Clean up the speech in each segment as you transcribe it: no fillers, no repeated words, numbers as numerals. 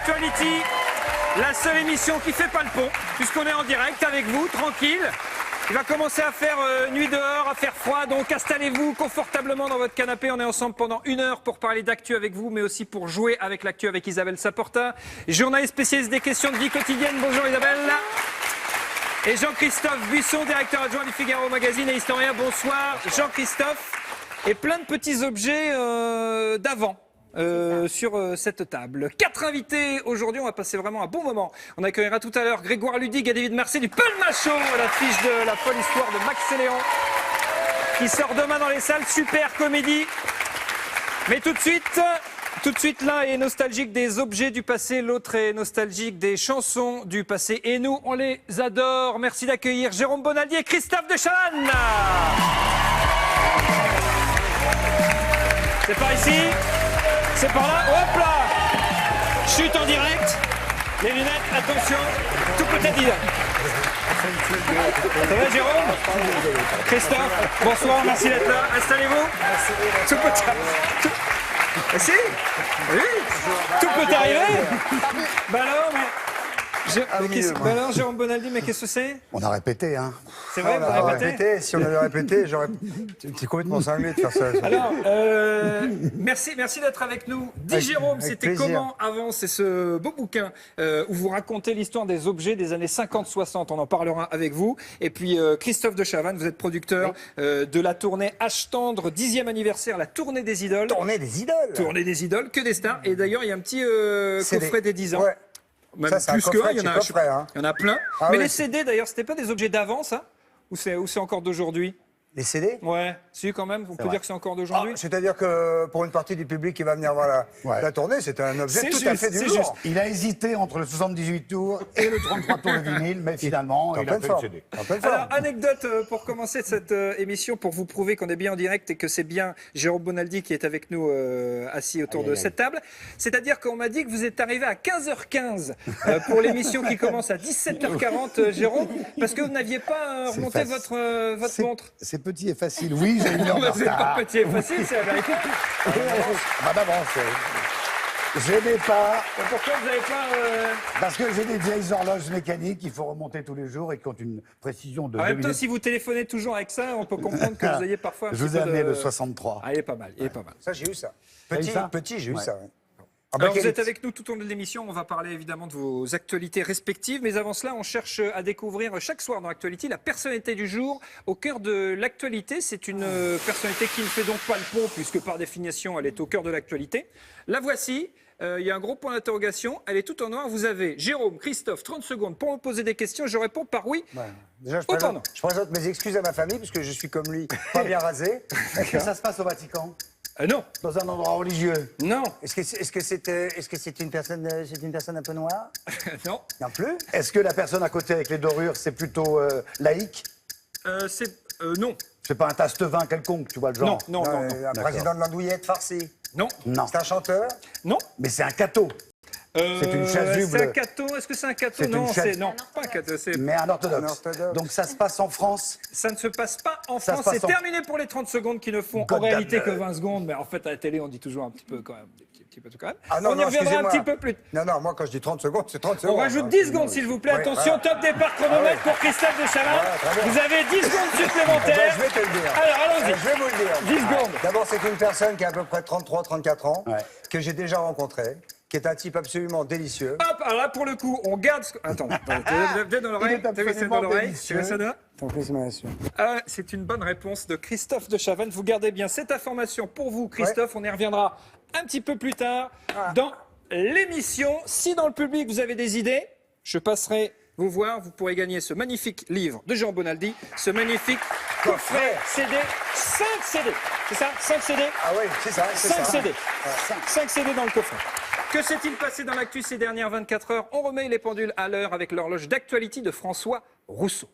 d'Actuality, la seule émission qui fait pas le pont, puisqu'on est en direct avec vous, tranquille. Il va commencer à faire nuit dehors, à faire froid, donc installez-vous confortablement dans votre canapé. On est ensemble pendant 1 heure pour parler d'actu avec vous, mais aussi pour jouer avec l'actu avec Isabelle Saporta, journaliste spécialiste des questions de vie quotidienne. Bonjour Isabelle. Et Jean-Christophe Buisson, directeur adjoint du Figaro Magazine et historien. Bonsoir Jean-Christophe. Et plein de petits objets d'avant. Sur cette table. 4 invités aujourd'hui, on va passer vraiment un bon moment. On accueillera tout à l'heure Grégoire Ludig et David Marseille du Pelmacho, l'affiche de La folle histoire de Max et Léon, qui sort demain dans les salles. Super comédie. Mais tout de suite, l'un est nostalgique des objets du passé, l'autre est nostalgique des chansons du passé. Et nous, on les adore. Merci d'accueillir Jérôme Bonaldi et Christophe de Chavannes. C'est par ici. C'est par là, hop là. Chute en direct. Les lunettes, attention, tout peut être dit. Ça va Jérôme? Christophe, bonsoir, merci d'être là. Installez-vous. Tout peut être... Si? Oui. Tout peut arriver. Bah alors, alors, Jérôme Bonaldi, mais qu'est-ce que c'est? On a répété, hein. C'est vrai, on a répété. Si on avait répété, c'est complètement cinglé de faire ça. Alors, merci d'être avec nous. Dis Jérôme, c'était comment avant? C'est ce beau bouquin où vous racontez l'histoire des objets des années 50-60. On en parlera avec vous. Et puis Christophe de Chavannes, vous êtes producteur de la tournée H tendre, 10e anniversaire, la tournée des idoles. Tournée des idoles. Tournée des idoles, que des stars. Et d'ailleurs, il y a un petit coffret des 10 ans. Ouais. Même Ça, c'est plus un coffret, il y en a, coffret, hein. Il y en a plein. Ah mais oui. les CD, d'ailleurs, c'était pas des objets d'avant, ça? Ou c'est encore d'aujourd'hui? Les CD? Ouais, si quand même, on peut vrai. dire que c'est encore d'aujourd'hui. C'est-à-dire que pour une partie du public qui va venir voir la tournée, c'était un objet C'est tout à juste, fait du c'est jour. juste. Il a hésité entre le 78 tours et le 33 tours de vinyle, mais finalement, il a fait le CD. En pleine forme. Alors, anecdote pour commencer cette émission, pour vous prouver qu'on est bien en direct et que c'est bien Jérôme Bonaldi qui est avec nous assis autour de cette table. C'est-à-dire qu'on m'a dit que vous êtes arrivé à 15h15 pour l'émission qui commence à 17h40, Jérôme, parce que vous n'aviez pas remonté votre montre. C'est petit et facile. Oui, j'ai une heure de C'est pas retard. petit et facile, c'est la vérité. Bah d'avance. Je n'ai pas, Pourquoi vous n'avez pas... parce que j'ai des vieilles horloges mécaniques qu'il faut remonter tous les jours et qui ont une précision de En 2 même temps, minutes. si vous téléphonez toujours avec ça, on peut comprendre que vous ayez parfois un Je petit vous ai peu amené de- le 63. Ah, il est pas mal, il est pas mal. Ça, j'ai eu ça. T'as eu ça Petit, j'ai eu Ouais. ça. ouais. Alors, vous quel- êtes avec nous tout au long de l'émission. On va parler évidemment de vos actualités respectives. Mais avant cela, on cherche à découvrir chaque soir dans Actuality la personnalité du jour. Au cœur de l'actualité, c'est une personnalité qui ne fait donc pas le pont, puisque par définition, elle est au cœur de l'actualité. La voici. Il y a un gros point d'interrogation. Elle est toute en noir. Vous avez Jérôme, Christophe, 30 secondes pour me poser des questions. Je réponds par oui. Ouais. Déjà, Autant non. je présente mes excuses à ma famille, parce que je suis comme lui, pas bien rasé. Est-ce que ça se passe au Vatican? Non. Dans un endroit religieux? Non. Est-ce que c'est une personne un peu noire? Non. Non plus. Est-ce que la personne à côté avec les dorures, c'est plutôt laïque? Non. C'est pas un tasse-vin quelconque, tu vois le genre? Non. Un D'accord. président de l'andouillette farci. Non. Non. C'est un chanteur. Non. Mais c'est un cateau. C'est une chasuble. C'est un cateau. Est-ce que c'est un cateau? C'est Non, une c'est chaise. non, pas un cateau. C'est Mais un orthodoxe. Un orthodoxe. Donc ça se passe en France. Ça ne se passe pas en Ça France. se passe C'est en- terminé pour les 30 secondes qui ne font en God réalité damn. que 20 secondes. Mais en fait, à la télé, on dit toujours un petit peu quand même. Petit peu tout quand même. Ah non, On y non, reviendra un excusez-moi. petit peu plus tard. Non, moi, quand je dis 30 secondes, c'est 30 On secondes. rajoute hein. 10 secondes, s'il vous plaît. Ouais, Attention, voilà. top départ chronomètre pour Christophe de Chavannes. Voilà, très bien. Vous avez 10 secondes Ben, supplémentaires. je vais te le dire. Alors, allons-y. Je vais vous le dire. 10 secondes. D'abord, c'est une personne qui a à peu près 33-34 ans, Ouais. que j'ai déjà rencontré, qui est un type absolument délicieux. Hop, alors là, pour le coup, on garde... Attends, t'es dans l'oreille. Il est T'as vu, c'est absolument dans l'oreille. délicieux. Tu veux ça là? C'est une bonne réponse de Christophe de Chavannes. Vous gardez bien cette information pour vous, Christophe. On y reviendra un petit peu plus tard dans l'émission. Si dans le public, vous avez des idées, je passerai vous voir. Vous pourrez gagner ce magnifique livre de Jean Bonaldi, ce magnifique coffret CD, 5 CD. C'est ça? 5 CD? Ah oui, c'est ça. 5 CD. 5 CD dans le coffret. Que s'est-il passé dans l'actu ces dernières 24 heures? On remet les pendules à l'heure avec l'horloge d'actualité de François Rousseau.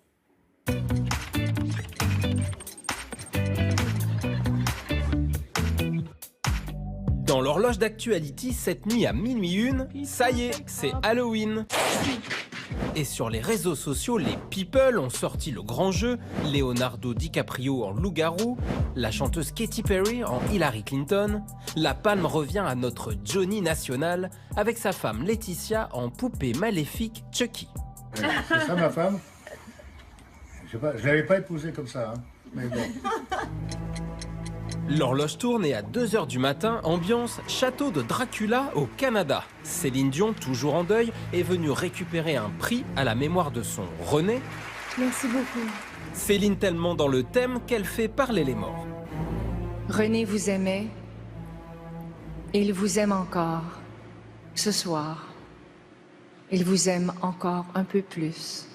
Dans l'horloge d'actualité, cette nuit à minuit 1, ça y est, c'est Halloween. Et sur les réseaux sociaux, les people ont sorti le grand jeu, Leonardo DiCaprio en loup-garou, la chanteuse Katy Perry en Hillary Clinton. La palme revient à notre Johnny national avec sa femme Laetitia en poupée maléfique Chucky. C'est ça ma femme? Je sais pas, je l'avais pas épousée comme ça, hein. Mais bon. L'horloge tourne et à 2h du matin, ambiance château de Dracula au Canada. Céline Dion, toujours en deuil, est venue récupérer un prix à la mémoire de son René. Merci beaucoup. Céline tellement dans le thème qu'elle fait parler les morts. René vous aimait. Et il vous aime encore. Ce soir. Il vous aime encore un peu plus.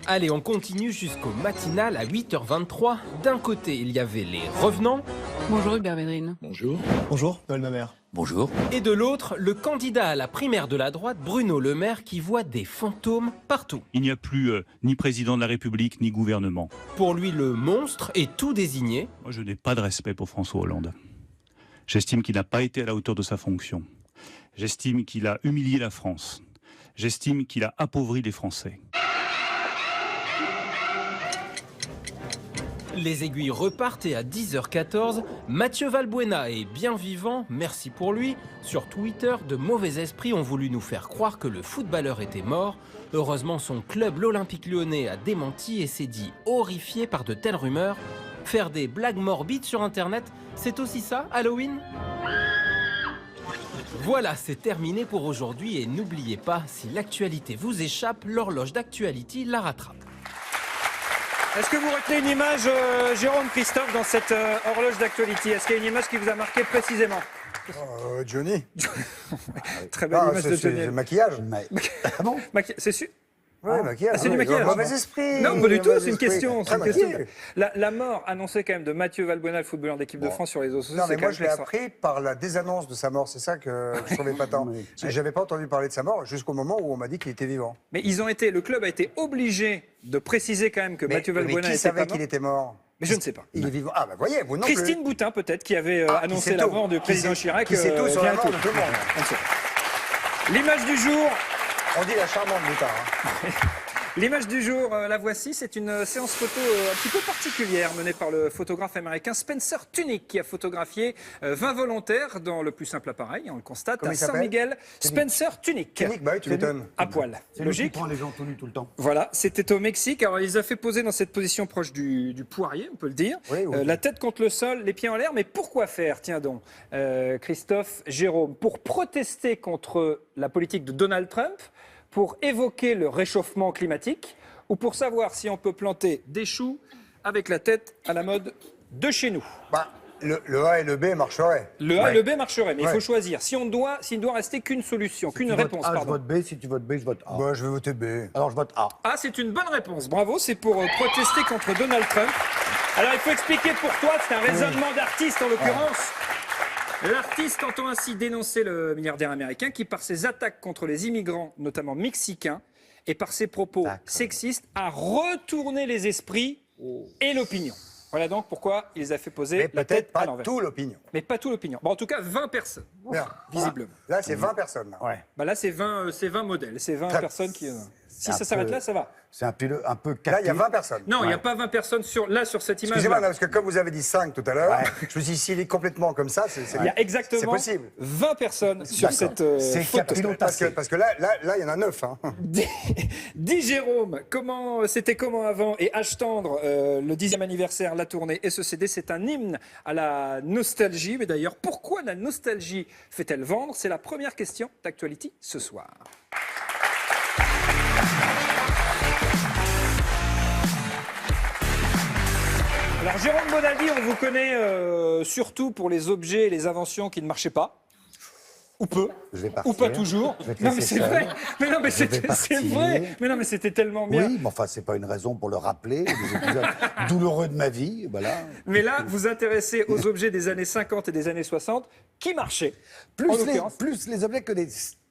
Allez, on continue jusqu'au matinal à 8h23. D'un côté, il y avait les revenants. Bonjour Hubert Védrine. Bonjour. Bonjour, Noël Mamère. Bonjour. Et de l'autre, le candidat à la primaire de la droite, Bruno Le Maire, qui voit des fantômes partout. Il n'y a plus ni président de la République, ni gouvernement. Pour lui, le monstre est tout désigné. Moi, je n'ai pas de respect pour François Hollande. J'estime qu'il n'a pas été à la hauteur de sa fonction. J'estime qu'il a humilié la France. J'estime qu'il a appauvri les Français. Les aiguilles repartent et à 10h14, Mathieu Valbuena est bien vivant, merci pour lui. Sur Twitter, de mauvais esprits ont voulu nous faire croire que le footballeur était mort. Heureusement, son club, l'Olympique Lyonnais, a démenti et s'est dit horrifié par de telles rumeurs. Faire des blagues morbides sur Internet, c'est aussi ça, Halloween ? Voilà, c'est terminé pour aujourd'hui et n'oubliez pas, si l'actualité vous échappe, l'horloge d'Actuality la rattrape. Est-ce que vous retenez une image, Jérôme, Christophe, dans cette horloge d'actualité? Est-ce qu'il y a une image qui vous a marqué précisément? Johnny. Très belle image de Johnny. C'est le maquillage. Ah bon? C'est sûr. Ouais, maquillage. Ah, c'est du maquillage. Mauvais esprit. Non, pas du tout, Mauvais c'est une esprit. question. Très maquillé. La mort annoncée quand même de Mathieu Valbuena, le footballeur d'équipe de France, sur les réseaux sociaux. Non, mais c'est moi, quand je l'ai même appris par la désannonce de sa mort. C'est ça que je trouvais pas tant. J'avais pas entendu parler de sa mort jusqu'au moment où on m'a dit qu'il était vivant. Mais le club a été obligé de préciser quand même que Mathieu Valbuena qui était savait pas qu'il mort. était mort? Mais je ne sais pas. Il est vivant. Ah, bah voyez, vous non Christine plus. Boutin, peut-être, qui avait Qui annoncé sait la tout. mort du président Chirac. Qui sait tout sur la mort de bientôt. tout le monde. On ne sait pas. L'image du jour. On dit la charmante Boutin. L'image du jour, la voici, c'est une séance photo un petit peu particulière menée par le photographe américain Spencer Tunick qui a photographié 20 volontaires dans le plus simple appareil, on le constate, Comment à il s'appelle? Saint-Miguel. Spencer Tunick. Tunick, bah oui, tu m'étonnes. À poil. C'est lui qui Logique. prend les gens tout nus tout le temps. Voilà, c'était au Mexique. Alors, il les a fait poser dans cette position proche du poirier, on peut le dire. Oui, oui. La tête contre le sol, les pieds en l'air. Mais pourquoi faire, tiens donc, Christophe, Jérôme, pour protester contre la politique de Donald Trump, pour évoquer le réchauffement climatique, ou pour savoir si on peut planter des choux avec la tête à la mode de chez nous? Bah, le A et le B marcheraient. Le A et le B marcheraient, mais il Ouais. faut choisir. S'il ne doit rester qu'une solution, qu'une Tu votes réponse, A, je pardon. vote B. Si tu votes B, je vote A. Bah, je vais voter B. Alors je vote A. Ah, c'est une bonne réponse. Bravo, c'est pour protester contre Donald Trump. Alors, il faut expliquer pour toi, c'est un raisonnement d'artiste en l'occurrence. L'artiste entend ainsi dénoncer le milliardaire américain qui, par ses attaques contre les immigrants, notamment mexicains, et par ses propos sexistes, a retourné les esprits et l'opinion. Voilà donc pourquoi il les a fait poser Mais la tête peut-être à pas l'envers. tout l'opinion. Mais pas tout l'opinion. Bon, en tout cas, 20 personnes, Bien. visiblement. Là, c'est 20 personnes. Là. Ouais. Bah là, c'est 20 modèles, c'est 20 Très- personnes qui... Si un ça s'arrête peu- là, ça va. C'est un peu Là, il y a captif. 20 personnes. Non, il n'y a pas 20 personnes sur cette image. Excusez-moi, non, parce que comme vous avez dit 5 tout à l'heure, je me suis dit, s'il est complètement comme ça, c'est Il y a exactement c'est possible. 20 personnes sur cette C'est photo. capillotassé. Parce que là, il y en a 9. Hein. Dis Jérôme, c'était comment avant? Et H tendre, le 10e anniversaire, la tournée et ce CD, c'est un hymne à la nostalgie. Mais d'ailleurs, pourquoi la nostalgie fait-elle vendre? C'est la première question d'Actuality ce soir. Alors Jérôme Bonaldi, on vous connaît surtout pour les objets et les inventions qui ne marchaient pas. Ou peu, Je vais ou partir. pas toujours. Je vais te Non mais laisser c'est seul. vrai. Mais non mais Je vais c'est partir. vrai. Mais non mais c'était tellement bien. Oui, mais enfin, c'est pas une raison pour le rappeler. Des épisodes douloureux de ma vie, voilà. Mais là, vous intéressez aux objets des années 50 et des années 60 qui marchaient. En Plus l'occurrence. les objets que les...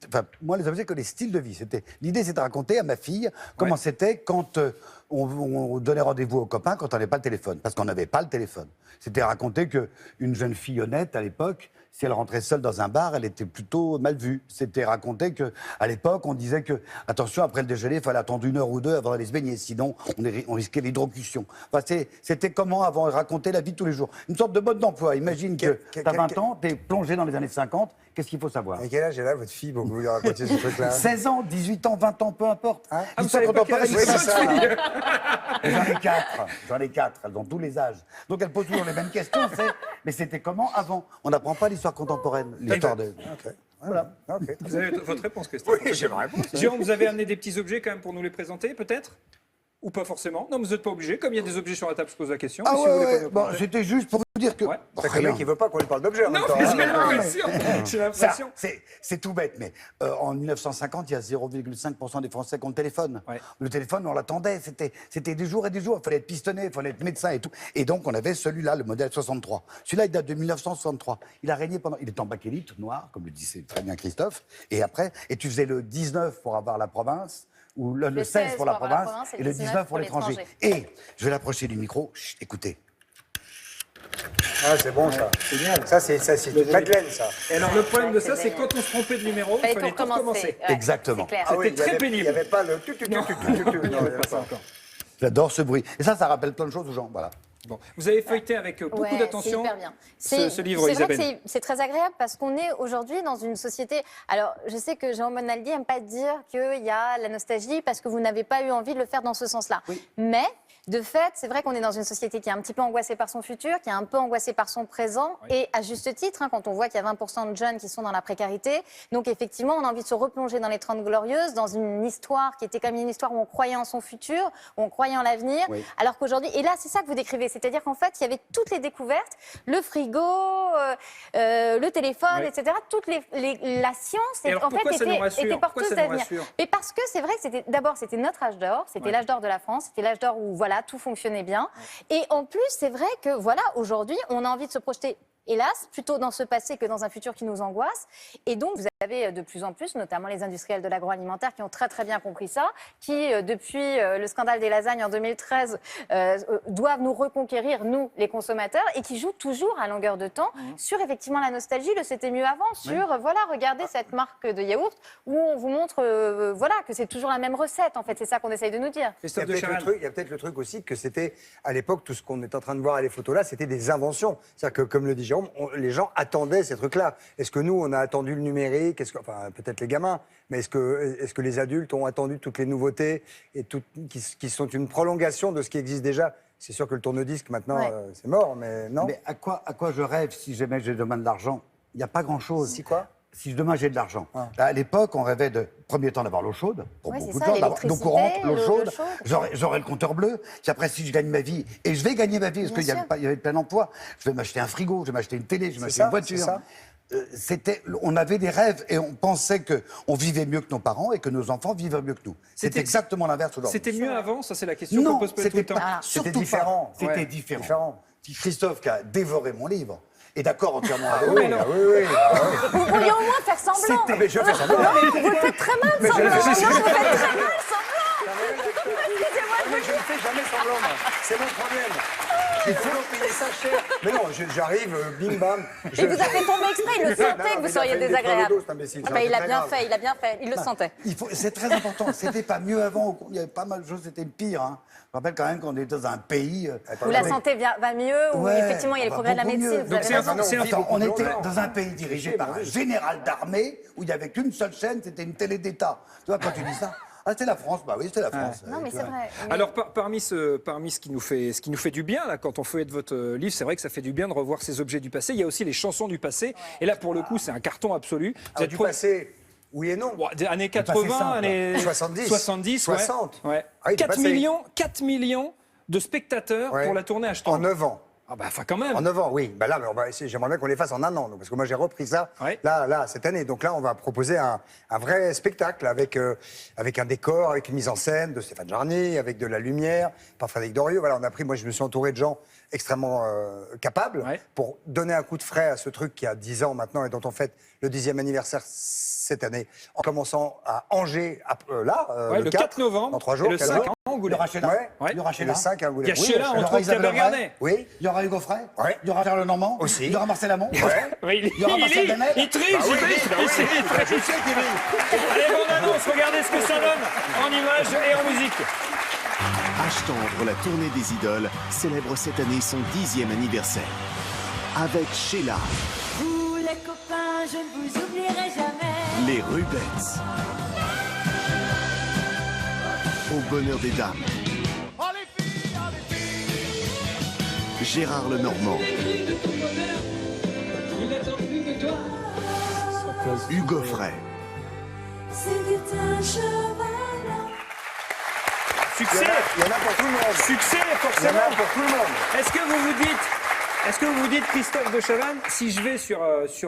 Enfin, moi, les objets que les styles de vie. L'idée, c'était de raconter à ma fille comment c'était quand on donnait rendez-vous aux copains quand on n'avait pas le téléphone. Parce qu'on n'avait pas le téléphone. C'était raconter qu'une jeune fille honnête, à l'époque, si elle rentrait seule dans un bar, elle était plutôt mal vue. C'était raconté qu'à l'époque, on disait que, attention, après le déjeuner, il fallait attendre 1 heure ou 2 avant d'aller se baigner, sinon on risquait l'hydrocution. Enfin, c'était comment avant raconter la vie de tous les jours. Une sorte de mode d'emploi. Imagine que tu as 20 ans, tu es plongé dans les années 50, qu'est-ce qu'il faut savoir? À quel âge est là votre fille pour que vous lui racontiez ce truc-là? 16 ans, 18 ans, 20 ans, peu importe. Hein Ah, vous savez pas quel âge Oui, c'est ça. J'en ai 4, elles ont tous les âges. Donc elles posent toujours les mêmes questions, mais c'était comment avant? On n'apprend pas l'histoire contemporaine, l'histoire de... Ok. Voilà. Ok. Vous avez votre réponse, Christophe? Oui, j'ai ma réponse. Jérôme, vous avez amené des petits objets quand même pour nous les présenter, peut-être? Ou pas forcément? Non, vous n'êtes pas obligé. Comme il y a des objets sur la table, je pose la question. Ah Mais si vous voulez pas ouais, nous bon, présenter. c'était juste pour vous dire que... Ouais. Bon, C'est que le rien. mec, il veut pas qu'on lui parle d'objets en Non, même temps. mais hein. j'ai l'impression. J'ai Ça, l'impression. c'est tout bête, mais en 1950, il y a 0,5% des Français qui ont le téléphone. Ouais. Le téléphone, on l'attendait, c'était des jours et des jours. Il fallait être pistonné, il fallait être médecin et tout. Et donc, on avait celui-là, le modèle 63. Celui-là, il date de 1963. Il a régné pendant... Il est en bakélite, noir, comme le disait très bien Christophe. Et après, tu faisais le 19 pour avoir la province, ou le 16 pour la province, et le 19 pour l'étranger. Et, je vais l'approcher du micro. Chut, écoutez. Ah, c'est bon ça. Génial. Ça, c'est une Madeleine, ça. Et alors, le problème de Ouais, ça, c'est c'est génial. quand on se trompait de numéro, il Fallait fallait tout recommencer. Ouais, Exactement. c'est clair. Ah oui, C'était très il pénible. n'y avait pas le Non, Non, il y avait pas ça pas. encore. J'adore ce bruit. Et ça rappelle plein de choses aux gens. Voilà. Bon. Vous avez feuilleté avec beaucoup Ouais, d'attention c'est hyper bien. ce livre, C'est vrai Isabelle. que c'est très agréable parce qu'on est aujourd'hui dans une société. Alors, je sais que Jérôme Bonaldi n'aime pas dire qu'il y a la nostalgie parce que vous n'avez pas eu envie de le faire dans ce sens-là. Oui. Mais, de fait, c'est vrai qu'on est dans une société qui est un petit peu angoissée par son futur, qui est un peu angoissée par son présent, Oui. et à juste titre, hein, quand on voit qu'il y a 20% de jeunes qui sont dans la précarité. Donc, effectivement, on a envie de se replonger dans les 30 Glorieuses, dans une histoire qui était comme une histoire où on croyait en son futur, où on croyait en l'avenir. Oui. Alors qu'aujourd'hui, et là, c'est ça que vous décrivez, c'est-à-dire qu'en fait, il y avait toutes les découvertes, le frigo, le téléphone, Oui. etc. La science, Et alors, en pourquoi fait, ça nous était rassure? Pourquoi porteuse ça nous d'avenir. rassure? Mais parce que c'est vrai que c'était notre âge d'or, c'était Ouais. l'âge d'or de la France, c'était l'âge d'or où voilà, tout fonctionnait bien. Et en plus, c'est vrai que voilà, aujourd'hui, on a envie de se projeter. Hélas, plutôt dans ce passé que dans un futur qui nous angoisse. Et donc, vous avez de plus en plus, notamment les industriels de l'agroalimentaire, qui ont très très bien compris ça, qui, depuis le scandale des lasagnes en 2013, doivent nous reconquérir, nous, les consommateurs, et qui jouent toujours à longueur de temps sur effectivement la nostalgie, le c'était mieux avant, sur, voilà, regardez cette marque de yaourt, où on vous montre, voilà, que c'est toujours la même recette, en fait. C'est ça qu'on essaye de nous dire. Christophe de Il y Chavannes. a peut-être le truc aussi que c'était, à l'époque, tout ce qu'on est en train de voir à les photos là, c'était des inventions. C'est-à-dire que, comme le dit Jérôme, les gens attendaient ces trucs-là. Est-ce que nous, on a attendu le numérique? Enfin, peut-être les gamins, mais est-ce que les adultes ont attendu toutes les nouveautés et qui sont une prolongation de ce qui existe déjà? C'est sûr que le tourne-disque, maintenant, Ouais. c'est mort, mais non. Mais à quoi je rêve si jamais je demande de l'argent? Il n'y a pas grand-chose. Si quoi? Si demain j'ai de l'argent. Ah. À l'époque, on rêvait de, premier temps, d'avoir l'eau chaude, pour Ouais, beaucoup c'est de ça, gens, d'avoir l'eau l'électricité, courante, l'eau l'eau chaude. chaude. J'aurai le compteur bleu. Puis après, si je gagne ma vie, et je vais gagner ma vie, parce Bien qu'il y avait plein d'emplois, je vais m'acheter un frigo, je vais m'acheter une télé, je vais m'acheter ça, une voiture. c'est ça. On avait des rêves et on pensait qu'on vivait mieux que nos parents et que nos enfants vivaient mieux que nous. C'est C'était- exactement l'inverse aujourd'hui. C'était mieux avant, ça c'est la question qu'on Non, pose peut-être tout le c'était temps. pas. C'était surtout différent. pas. C'était Ouais. différent. Christophe qui a dévoré mon livre est d'accord entièrement avec Oui, moi. oui. Vous pourriez au moins faire semblant. Mais je fais semblant. Vous le faites très mal, semblant. Non, vous faites très mal, semblant. Mais je ne fais jamais semblant, moi. C'est mon problème. Il faut leur payer ça cher. Mais non, j'arrive, bim bam. Il vous a fait tomber exprès, il le sentait que vous seriez désagréable. Il a bien fait, il le sentait. C'est très important. C'était pas mieux avant. Il y avait pas mal de choses, c'était pire. Hein. Je rappelle quand même qu'on était dans un pays. Où la santé va mieux, où Ouais, effectivement il y a les on va progrès de la beaucoup médecine. mieux. Vous Donc avez c'est raison. Attends, on était non. dans un pays dirigé par un général d'armée où il n'y avait qu'une seule chaîne, c'était une télé d'État. Tu vois, quand tu dis ça, ah, c'était la France. Bah oui, c'était la France. Non, mais Tu c'est vois. vrai. Mais- Alors parmi ce qui nous fait du bien là, quand on feuillette votre livre, c'est vrai que ça fait du bien de revoir ces objets du passé. Il y a aussi les chansons du passé. Et là pour le coup c'est un carton absolu. Vous êtes Du pro- passé, oui et non. Bon, des années passé 80, simple. années 70. 70, ouais. 60. Ouais. Ah oui, du 4 passé. millions de spectateurs Ouais. pour la tournée En Ashton. 9 ans. Ah bah enfin quand même. En 9 ans, oui. Bah là, mais on va essayer. J'aimerais bien qu'on les fasse en un an, donc, parce que moi j'ai repris ça Ouais. là, cette année. Donc là, on va proposer un vrai spectacle avec un décor, avec une mise en scène de Stéphane Jarny, avec de la lumière, par Frédéric Dorieux. Voilà, moi je me suis entouré de gens extrêmement capables Ouais. pour donner un coup de frais à ce truc qui a 10 ans maintenant et dont on fête le 10e anniversaire cette année, en commençant à Angers, Ouais, le 4 novembre dans 3 jours. et le 4 5 jours. à Il y Angoulême. aura Sheila. Ouais. Il y aura Et Sheila. le 5 à Il y a Angoulême. Sheila, il y entre aura autres, qui a Isabelle regardé. Oui. Il y aura aura Hugo Frey. Ouais. Il y aura Charles Normand. Aussi. Il y aura Marcel Amont. Oui, Il y aura Marcel Danel. il triche, il triche, il triche. Je sais qu'il est. Allez, bonne annonce, regardez ce que ça donne en images et en musique. H-Tendre, la tournée des idoles, célèbre cette année son 10e anniversaire. Avec Sheila, Vous les copains, je ne vous oublierai jamais. les Rubettes, Au bonheur des dames, Gérard Lenormand, Hugo Frey, C'était un cheval. Succès, Il y en a pour tout le monde. succès, Il y en forcément. a pour tout le monde. Est-ce que vous vous dites, Christophe de Chavannes, si je vais sur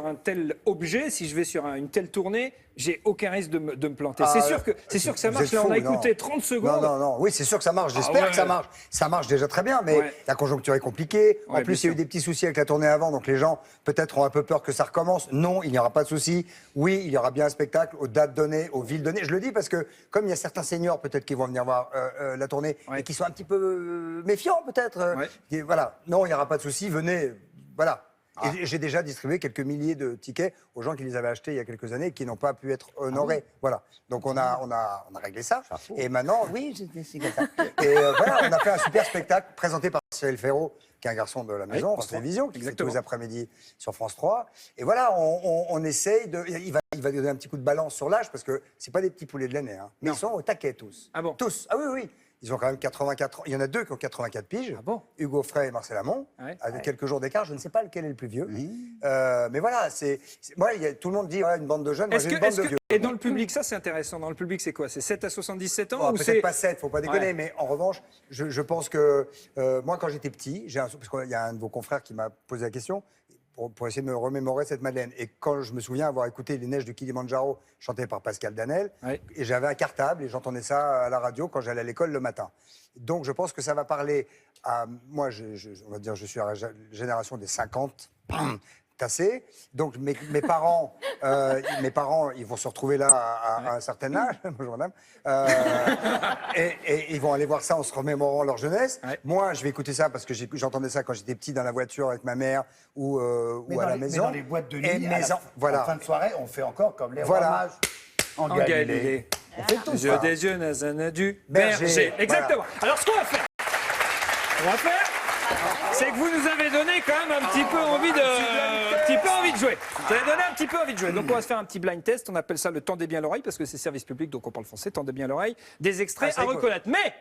un tel objet, si je vais sur une telle tournée, j'ai aucun risque de me planter. C'est sûr que ça vous marche. êtes Là, on a fou, non. écouté 30 secondes. Non. Oui, c'est sûr que ça marche. J'espère ouais. que ça marche. Ça marche déjà très bien, mais Ouais. la conjoncture est compliquée. Ouais, En plus, bien il y a sûr. eu des petits soucis avec la tournée avant, donc les gens peut-être ont un peu peur que ça recommence. Non, il n'y aura pas de souci. Oui, il y aura bien un spectacle aux dates données, aux villes données. Je le dis parce que comme il y a certains seniors peut-être qui vont venir voir la tournée Ouais. et qui sont un petit peu méfiants peut-être. Ouais. Et voilà. Non, il n'y aura pas de souci. Venez. Voilà. Et j'ai déjà distribué quelques milliers de tickets aux gens qui les avaient achetés il y a quelques années et qui n'ont pas pu être honorés. Voilà. Donc on a réglé ça. Et maintenant, oui, c'est comme ça. Et voilà, on a fait un super spectacle présenté par Cyril Ferraud, qui est un garçon de la maison, Oui, France Télévisions, qui fait tous exactement. les après-midi sur France 3. Et voilà, on essaye de. Il va donner un petit coup de balance sur l'âge parce que c'est pas des petits poulets de l'année. Hein. Mais Non. ils sont au taquet tous. Ah bon? Tous. Ah oui. Ils ont quand même 84 ans. Il y en a deux qui ont 84 piges. Ah bon? Hugo Frey et Marcel Amont. Ouais. Avec quelques jours d'écart. Je ne sais pas lequel est le plus vieux. Mais voilà, moi, tout le monde dit une bande de jeunes. Moi, j'ai une bande de vieux. Et dans le public, ça c'est intéressant. Dans le public, c'est quoi? C'est 7 à 77 ans Bon, ou c'est peut-être pas 7, faut pas déconner, Ouais. mais en revanche, je pense que moi, quand j'étais petit, parce qu'il y a un de vos confrères qui m'a posé la question, pour essayer de me remémorer cette Madeleine. Et quand je me souviens avoir écouté Les Neiges de Kilimandjaro, chanté par Pascal Danel, Ouais. et j'avais un cartable et j'entendais ça à la radio quand j'allais à l'école le matin. Donc je pense que ça va parler à... Moi, on va dire, je suis à la génération des 50, tassés. Donc mes parents, ils vont se retrouver là à un certain âge. Bonjour madame. Et ils vont aller voir ça en se remémorant leur jeunesse. Ouais. Moi, je vais écouter ça parce que j'entendais ça quand j'étais petit dans la voiture avec ma mère ou à la maison. Mais dans les boîtes de Et nuit, voilà. en fin de soirée, on fait encore comme les Voilà. rois mages en en Galilée. Galilée? On fait tout Les yeux ça. des yeux, nazana du Berger. berger. Exactement. Alors ce qu'on va faire, c'est que vous nous avez donné quand même un petit peu envie de jouer. Vous avez donné un petit peu envie de jouer. Donc on va se faire un petit blind test. On appelle ça le tendez bien l'oreille parce que c'est service public, donc on parle français. Tendez bien l'oreille. Des extraits c'est à cool. reconnaître. Mais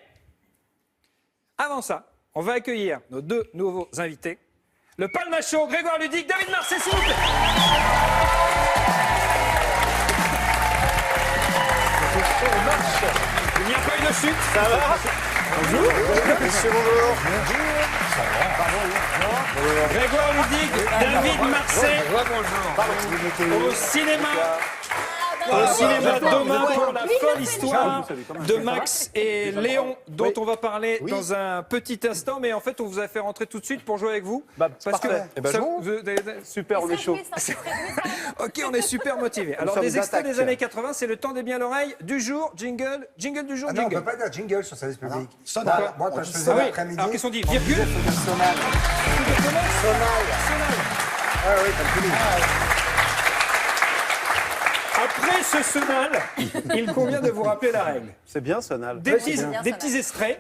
avant ça, on va accueillir nos deux nouveaux invités. Le Palmacho, Grégoire Ludic, David Marseille, s'il vous plaît. Il n'y a pas eu de chute. Ça va? Bonjour. Monsieur, bonjour. Grégoire Ludic, David Marseille. Au cinéma. Au cinéma demain pour la folle histoire de Max et Léon, dont on va parler dans un petit instant. Mais en fait, on vous a fait rentrer tout de suite pour jouer avec vous. Parce que Super, on est chaud. ok, on est super motivés. Alors, sommes des extraits d'attaque. des années 80, c'est le temps des bien l'oreille du jour. Jingle du jour, Ah non, on ne jingle. peut pas dire jingle sur service public. Sonal. Moi, quand On je dit faisais Ah oui, l'après-midi. alors qu'est-ce qu'on dit? on Virgule disait faut dire sonal. Sonal. Ah oui, comme tu dis. Après ce sonal, il convient de vous rappeler la règle. C'est bien, Sonal. Des petits extraits.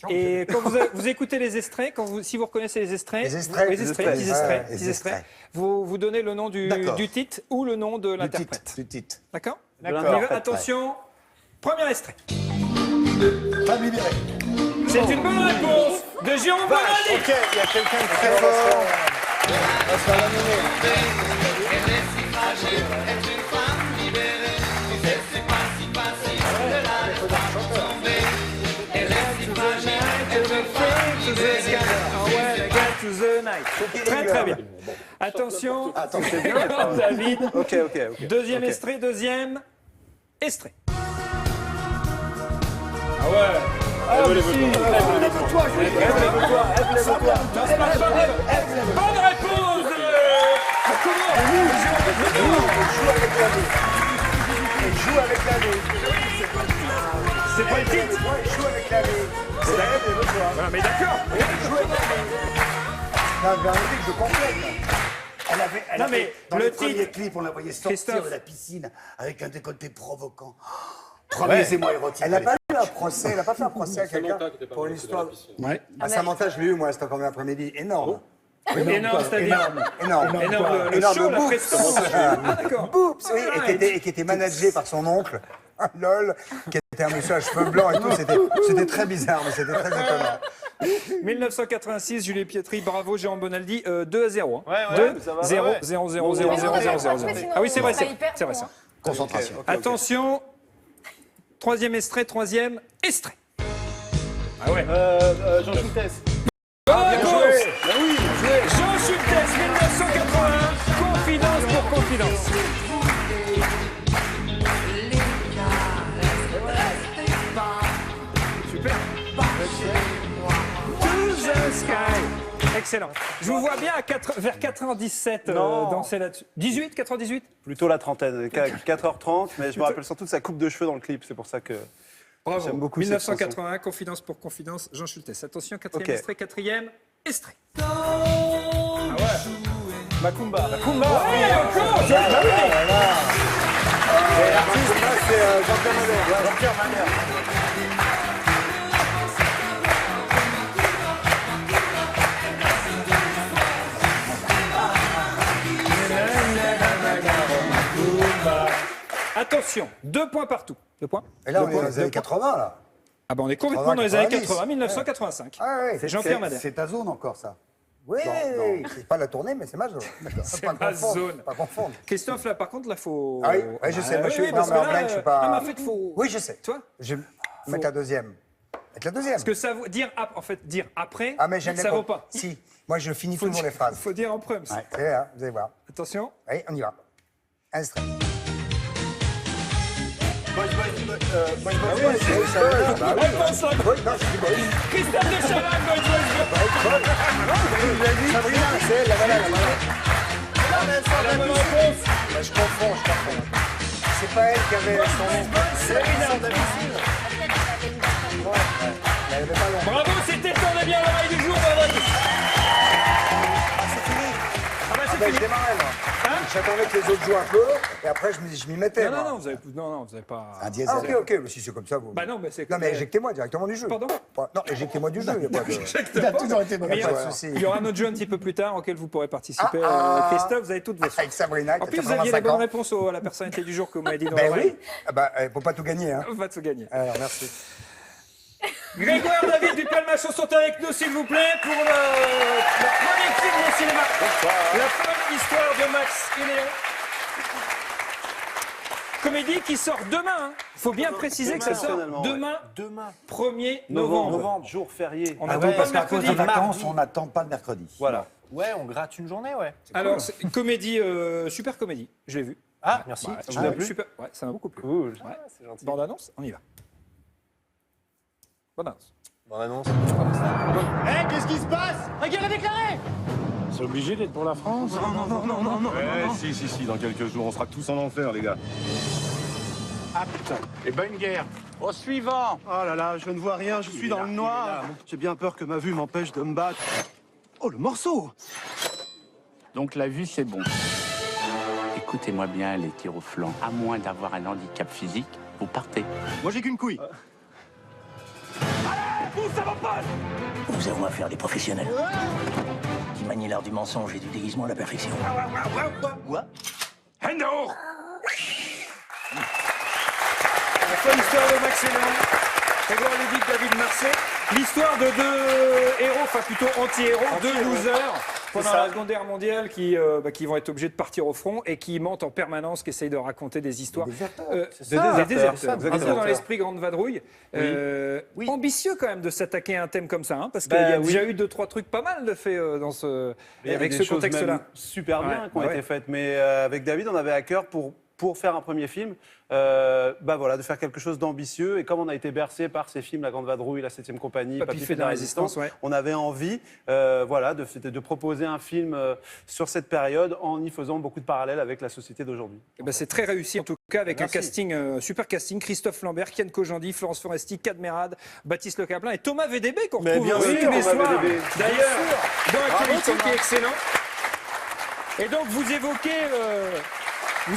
Et quand vous écoutez les extraits, si vous reconnaissez les extraits, Les extraits. petits extraits, Les petits extraits, extraits. vous donnez le nom D'accord. du titre ou le nom de l'interprète. Du titre. D'accord? D'accord. On y va. Attention, premier extrait. Femme libérée. C'est une bonne réponse de Jérôme Bonaldi. Ok, il y a quelqu'un de très fort. On va se faire la nommer. Très très bien. Attention, David. Ok. Deuxième extrait, deuxième extrait. Ah ouais. Lève-toi, Bonne réponse de... Comment? Elle joue avec la nez. C'est pas le titre. Elle joue avec la nez. C'est la nez, lève-toi. Voilà, mais d'accord. Elle joue avec la nez. Non, Véronique, je complète. Elle avait, dans le les premiers titre, clips, on la voyait sortir Christophe. de la piscine avec un décolleté provoquant. Premier émoi érotique. Elle n'a pas eu un procès, elle n'a pas fait un procès à quelqu'un pour une histoire. Ouais. À Samantha, je l'ai eu, moi, c'était encore l'après-midi. Énorme. Énorme, c'est-à-dire Énorme. Énorme, le Énorme show, la boops. prestance. Ah, d'accord. Boops, oui, et qui était managé par son oncle, lol, qui était un monsieur à cheveux blancs et tout. C'était très bizarre, mais c'était très étonnant. 1986, Julie Pietri, bravo, Jérôme Bonaldi, 2-0. Ouais, 2, ça va, 0, ouais. 0, 0, 0, 0, 0, 0, 0. Ah oui, c'est vrai, c'est vrai ça. Concentration. Attention, troisième extrait, Ah ouais. Jean Schultes. Bonne réponse. Jean Schultes, 1981, confidence pour confidence. Super. To the sky. Excellent. Je vous vois bien vers 97 danser là-dessus. 18, 98 ? Plutôt la trentaine, 4h30, mais je me rappelle surtout de sa coupe de cheveux dans le clip, c'est pour ça que Bravo. j'aime beaucoup cette chanson. 1981, confidence pour confidence, Jean Schultes. Attention, quatrième extrait. Ah ouais. Macumba. Ouais, encore. Et l'artiste, là, c'est Jean-Pierre Madère. Jean-Pierre Madère. Attention, 2 points partout. 2 points. Et là, on Deux est dans points, les années 2 points. 80, là. Ah ben on est complètement dans les années 90. 80, 1985. Ah oui, Jean-Pierre Madère. C'est ta zone encore, ça. Oui, c'est pas la tournée, mais c'est ma zone. C'est Pas ma confondre, zone. Pas confondre. Christophe, là, par contre, là, faut... Ah oui, oui, je sais. Moi, je suis parce non, mais que en là, blague, je suis pas. Non, mais en fait, faut... Oui, je sais. Tu vois Je vais mettre la deuxième. Mettre la deuxième. Parce que ça vaut... En fait, dire après, Ah, mais j'aime ça bien. vaut pas. Si. Moi, je finis Faut toujours dire- les phrases. faut dire en preuve. Ouais, c'est là, vous allez voir. Attention. Allez, on y va. Un extrait. Réponse là. Non, je dis boy. Christophe de Chavannes, boys, boys, boys. Sabrina, c'est la voilà, la voilà. La bonne réponse. Bah, je confonds. C'est pas elle qui avait son nom. Sabrina. Elle avait pas long. Bravo, c'était ton bien l'oreille du jour, Valérie. C'est fini. Ah bah c'est Ben, fini. je démarrais, moi. Hein J'attendais que les autres jouent un peu, et après, je m'y mettais. Non, moi. non, vous avez pas... Un diesel. Ah, ok, mais si c'est comme ça, vous. Bah non, mais c'est... Non, mais éjectez-moi directement du jeu. Pardon ? Non, éjectez-moi du jeu, il n'y a pas de. Il a toujours été bon. Mais il y a- pas de souci. il y aura un autre jeu un petit peu plus tard auquel vous pourrez participer. Ah, ah. Christophe, vous avez toutes vos chances. Avec Sabrina, qui En a plus, vous aviez la 85 bonne ans. réponse à la personnalité du jour que vous m'avez dit dans Ben l'oreille. oui. Ah bah, faut pas tout gagner, hein. On va tout gagner. Alors, merci. Grégoire David du Palmachon sont avec nous, s'il vous plaît, pour le premier film au cinéma. La folle histoire de Max et Léon. Comédie qui sort demain. Il faut bien préciser que ça sort demain, 1er novembre. Novembre, jour férié. On Ah attend oui, pas parce le qu'à cause mercredi. des vacances, on n'attend pas le mercredi. Voilà. Ouais, on gratte une journée, ouais. Alors, c'est une comédie, super comédie. Je l'ai vue. Ah, merci. Ouais, Ça vous a plu super. Ouais, ça m'a beaucoup plu. Cool. Ouais. C'est gentil. Bande annonce, on y va. Bande annonce. Bonne annonce. Qu'est-ce qui se passe La guerre est déclarée. C'est obligé d'être pour la France? Non. Si, dans quelques jours, on sera tous en enfer, les gars. Ah putain, et bonne guerre. Au suivant. Oh là là, je ne vois rien, je suis dans le noir. J'ai bien peur que ma vue m'empêche de me battre. Oh, le morceau! Donc la vue, c'est bon. Écoutez-moi bien, les tirs au flanc. À moins d'avoir un handicap physique, vous partez. Moi, j'ai qu'une couille. Nous avons affaire à des professionnels qui manient l'art du mensonge et du déguisement à la perfection. Quoi? La folle histoire de Max et Léon. Grégoire Ludic, David Marseille. L'histoire de deux héros, enfin plutôt anti-héros, deux losers pendant la Seconde Guerre mondiale qui vont être obligés de partir au front et qui mentent en permanence, qui essayent de raconter des histoires. Des déserteurs. Un peu dans l'esprit Grande Vadrouille. Ambitieux quand même de s'attaquer à un thème comme ça, hein, parce qu'il y a déjà eu 2-3 trucs pas mal de faits dans avec ce contexte-là. Super bien qui ont Ouais. été faites. Mais avec David, on avait à cœur pour faire un premier film, de faire quelque chose d'ambitieux. Et comme on a été bercé par ces films, La Grande Vadrouille, La 7e Compagnie, Papy fait de la Résistance, on avait envie de proposer un film sur cette période en y faisant beaucoup de parallèles avec la société d'aujourd'hui. C'est très réussi en tout cas. avec un casting, super casting, Christophe Lambert, Kian Kojandi, Florence Foresti, Cadmerade, Baptiste Le Caplin et Thomas VDB qu'on retrouve bien sûr, tous les Thomas soirs, VDB. d'ailleurs, dans Actualité qui est excellent. Et donc vous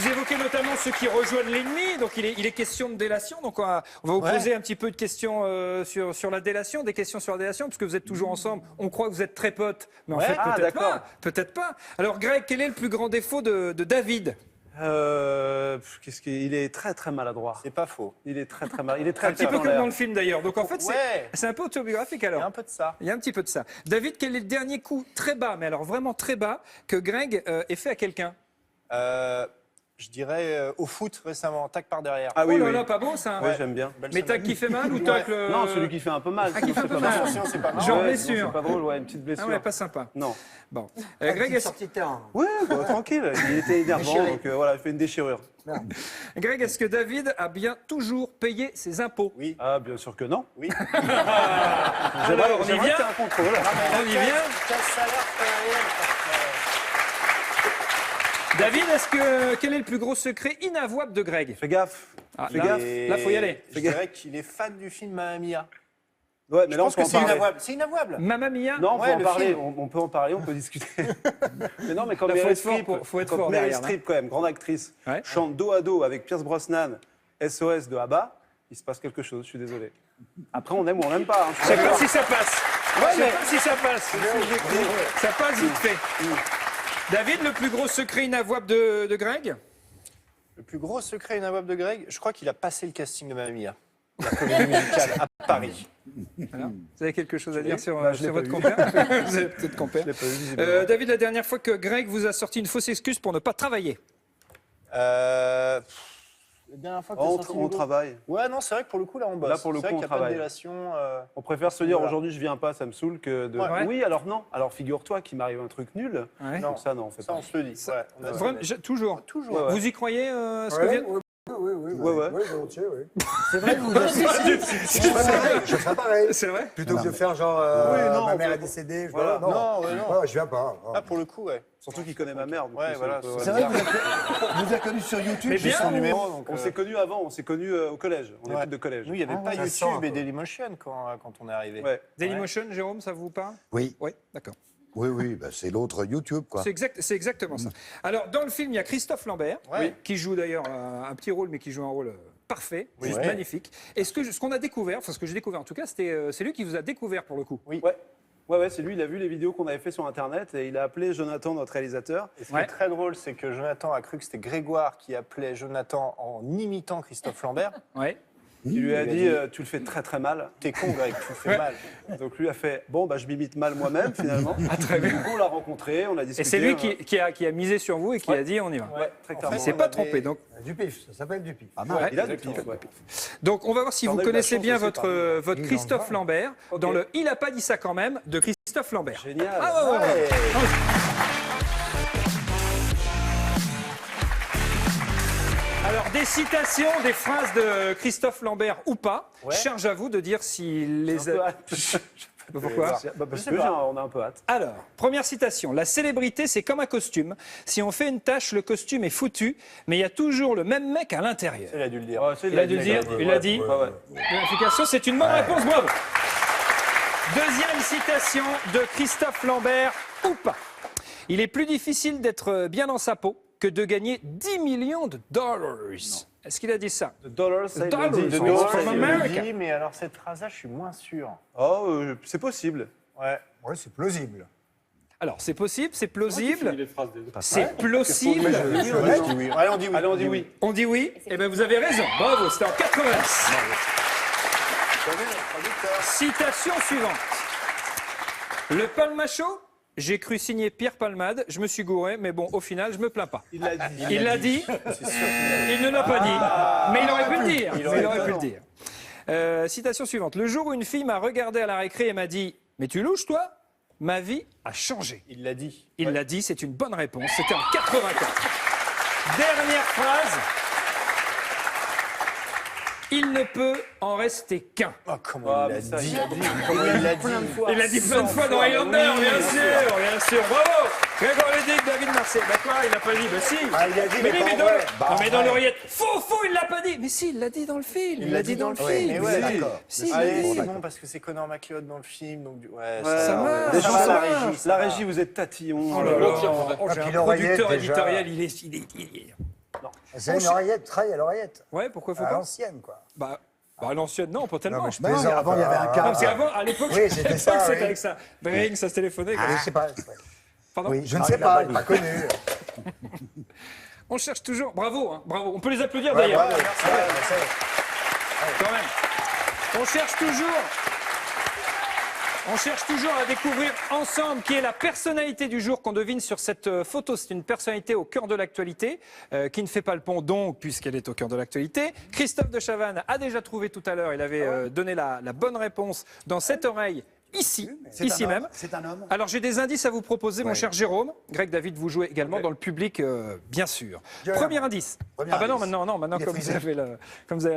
évoquez notamment ceux qui rejoignent l'ennemi, donc il est question de délation, donc on va vous poser un petit peu de questions sur la délation, des questions sur la délation, parce que vous êtes toujours ensemble, on croit que vous êtes très potes, mais en fait peut-être pas. Alors Greg, quel est le plus grand défaut de David ? Il est très très maladroit. C'est pas faux. Il est très très mal. Il est très Un petit peu comme dans le film d'ailleurs, donc en fait Ouais. c'est un peu autobiographique alors. Il y a un peu de ça. Il y a un petit peu de ça. David, quel est le dernier coup très bas, mais alors vraiment très bas, que Greg ait fait à quelqu'un ? Je dirais au foot récemment, tac par derrière. Ah oui, Oh là là, pas beau ça. Oui, j'aime bien. Mais tac qui fait mal ou tac le... Non, celui qui fait un peu mal. Ah, qui fait un peu mal. Attention, c'est pas mal. Genre Ouais, blessure. C'est pas drôle, ouais, une petite blessure. Ah ouais, pas sympa. Non. Bon. Greg est sorti de terrain. Ouais, tranquille. Il était énervant, Déchiré. donc voilà, il fait une déchirure. Greg, est-ce que David a bien toujours payé ses impôts ? Oui. Ah, bien sûr que non. Oui. Alors, on y vient. Un contrôle. On y vient. Quel salaire réel. David, quel est le plus gros secret inavouable de Greg ? Fais gaffe. Ah, Fais là, gaffe. là, faut y aller. Je dirais qu'il est fan du film Mamma Mia. Ouais, mais Je là, on pense peut que en c'est parler. inavouable. C'est inavouable. Mamma Mia ? Non, on peut Ouais, en le parler. film. On peut en parler, on peut discuter. Mais non, mais quand Là, faut Meryl être fort Streep, pour- faut être quand fort Meryl derrière, hein. Streep, quand même, grande actrice, Ouais. chante dos à dos avec Pierce Brosnan, SOS de ABBA, il se passe quelque chose, je suis désolé. Après, on aime ou on n'aime pas. Hein, Je sais pas si ça passe. Je sais pas si ça passe. Ça passe vite fait. David, le plus gros secret inavouable de Greg ? Le plus gros secret inavouable de Greg, je crois qu'il a passé le casting de Mamma Mia. La comédie musicale à Paris. Alors, vous avez quelque chose à dire sur, Bah, je l'ai sur pas votre vu. compère Vous avez peut-être compère. Je l'ai pas vu, visiblement. David, la dernière fois que Greg vous a sorti une fausse excuse pour ne pas travailler ? La dernière fois que On, t'as sorti on Hugo. travaille. Ouais, non, c'est vrai que pour le coup, là, on bosse. Là, pour le C'est coup, vrai on qu'il y a pas de travaille. délation. On préfère se dire Voilà. aujourd'hui je viens pas, ça me saoule, que de Ouais. oui, alors non. Alors figure-toi qu'il m'arrive un truc nul. Ouais. Donc ça, non, on fait Ça, pas. on se le dit. Ouais, on a- Vraiment, toujours. Toujours. Ouais, ouais. Vous y croyez ce que Ouais, vient... oui, Ouais. volontiers, oui. C'est vrai que vous je ferais pareil. C'est vrai ? Plutôt que de faire genre, Oui, non, ma mère on est peut- décédée. Voilà. Non, ouais, non. Ouais, je viens pas. Ah, pour le coup, ouais. Surtout qu'il connaît ma mère. donc Ouais, il voilà, peut- c'est C'est vrai que vous êtes connus sur YouTube. Mais j'ai bien, son Son numéro. numéro, donc. On s'est connus avant, on s'est connus au collège. On est Ouais. tous de collège. Nous, il n'y avait pas ça sent, YouTube et quoi. Dailymotion quand on est arrivé. Ouais. Dailymotion, Jérôme, ça vous parle ? Oui, Oui, d'accord. oui, bah, c'est l'autre YouTube, quoi. C'est exactement ça. Alors, dans le film, il y a Christophe Lambert, Ouais. qui joue d'ailleurs un petit rôle, mais qui joue un rôle parfait, juste Ouais. magnifique. Et ce qu'on a découvert, enfin ce que j'ai découvert en tout cas, c'est lui qui vous a découvert pour le coup. Oui. Ouais, c'est lui, il a vu les vidéos qu'on avait fait sur Internet et il a appelé Jonathan, notre réalisateur. Et ce qui Ouais. est très drôle, c'est que Jonathan a cru que c'était Grégoire qui appelait Jonathan en imitant Christophe Lambert. Ouais. Il lui a Il a dit dit- tu le fais très très mal. T'es con, Greg, tu le fais mal. Donc lui a fait bon, bah je m'imite mal moi-même finalement. très bien. Du coup, on l'a rencontré, on a discuté. Et c'est lui qui a misé sur vous et qui Ouais. a dit on y va. Ouais, très clairement. Il s'est on pas avait- trompé. Donc, Du pif, ça s'appelle du pif. ouais. Il a du Exactement. pif, ouais. Donc, on va voir si On vous a eu de la connaissez chance bien aussi, votre pardon. Christophe Lambert Ok. dans le Il a pas dit ça quand même de Christophe Lambert. Génial. Ah ouais. Ouais. Alors, des citations, des phrases de Christophe Lambert ou pas. Ouais. Charge à vous de dire s'il les J'ai un peu a. hâte. Pourquoi Bah, parce Je sais que pas. on a un peu hâte. Alors, première citation. La célébrité, c'est comme un costume. Si on fait une tâche, le costume est foutu, mais il y a toujours le même mec à l'intérieur. Il a dû le dire. Il a dû le dire, il l'a dit. Ouais, ouais. Vérification, c'est une bonne réponse, bravo. Deuxième citation de Christophe Lambert ou pas. Il est plus difficile d'être bien dans sa peau que de gagner 10 millions de dollars. Est-ce qu'il a dit ça? The dollars, ça, il Dollars, le dit. de The dollars, dollars, from il le America. dit. Mais alors, cette phrase-là, je suis moins sûr. Oh, c'est possible. Ouais. Ouais, c'est plausible. Alors, c'est possible, c'est plausible. Les phrases des- C'est plausible. Je dis oui. Allez, on dit oui. Allez, on dit oui. On dit oui. Eh bien, vous avez raison. Bravo, c'était en 86. Citation suivante. Le Palmacho, j'ai cru signer Pierre Palmade, je me suis gouré, mais bon, au final, je me plains pas. Il l'a dit. Il l'a dit, il ne l'a pas dit, mais il aurait pu le dire. Il aurait pu le dire. Citation suivante. Le jour où une fille m'a regardé à la récré et m'a dit « Mais tu louches, toi ?» Ma vie a changé. Il l'a dit. Il l'a dit, c'est une bonne réponse. C'était en 84. Dernière phrase. Il ne peut en rester qu'un. Oh, comment Ah, il mais l'a ça, dit. il l'a dit. Comment il l'a dit. Il l'a dit plein de fois dans Highlander, bien sûr, bravo. Grégoire Ludic, David Marseille. Bah quoi, il n'a pas dit, bah si. Ah, il a dit, mais mais oui, pas mais en vrai. non, mais dans l'oreillette. Faux, il l'a pas dit. Mais si, il l'a dit dans le film. Il l'a dit dans le film. Mais ouais, d'accord. Si, Allez, il l'a c'est dit. bon parce que c'est Connor McLeod dans le film. Donc, ouais, Ça marche. Des Ça gens, marche. la régie, vous êtes tatillon. Oh là là. Ah, J'ai puis un l'oreillette, producteur déjà. éditorial, il est- C'est une oreillette, travaille à l'oreillette. Ouais, pourquoi faut À pas l'ancienne, quoi. Bah, à l'ancienne, non, pas tellement. Non, mais je Non, plaisante. avant, il y avait un Non, cas. parce qu'avant, à l'époque, Oui, c'était ça, c'était oui. avec ça. Bring, ça se téléphonait. Ah, je sais pas. Pardon. Oui, je ne sais pas, il n'est pas connu. On cherche toujours. Bravo, hein, bravo. On peut les applaudir Ouais, d'ailleurs. bravo, merci. Quand même. On cherche toujours à découvrir ensemble qui est la personnalité du jour qu'on devine sur cette photo. C'est une personnalité au cœur de l'actualité, qui ne fait pas le pont donc, puisqu'elle est au cœur de l'actualité. Christophe de Chavannes a déjà trouvé tout à l'heure, il avait donné la bonne réponse dans cette oreille. Ici même. C'est un homme. Alors j'ai des indices à vous proposer, mon cher Jérôme. Greg David, vous jouez également dans le public, bien sûr. Premier indice. Bah non, maintenant Il est comme vous frisé. avez la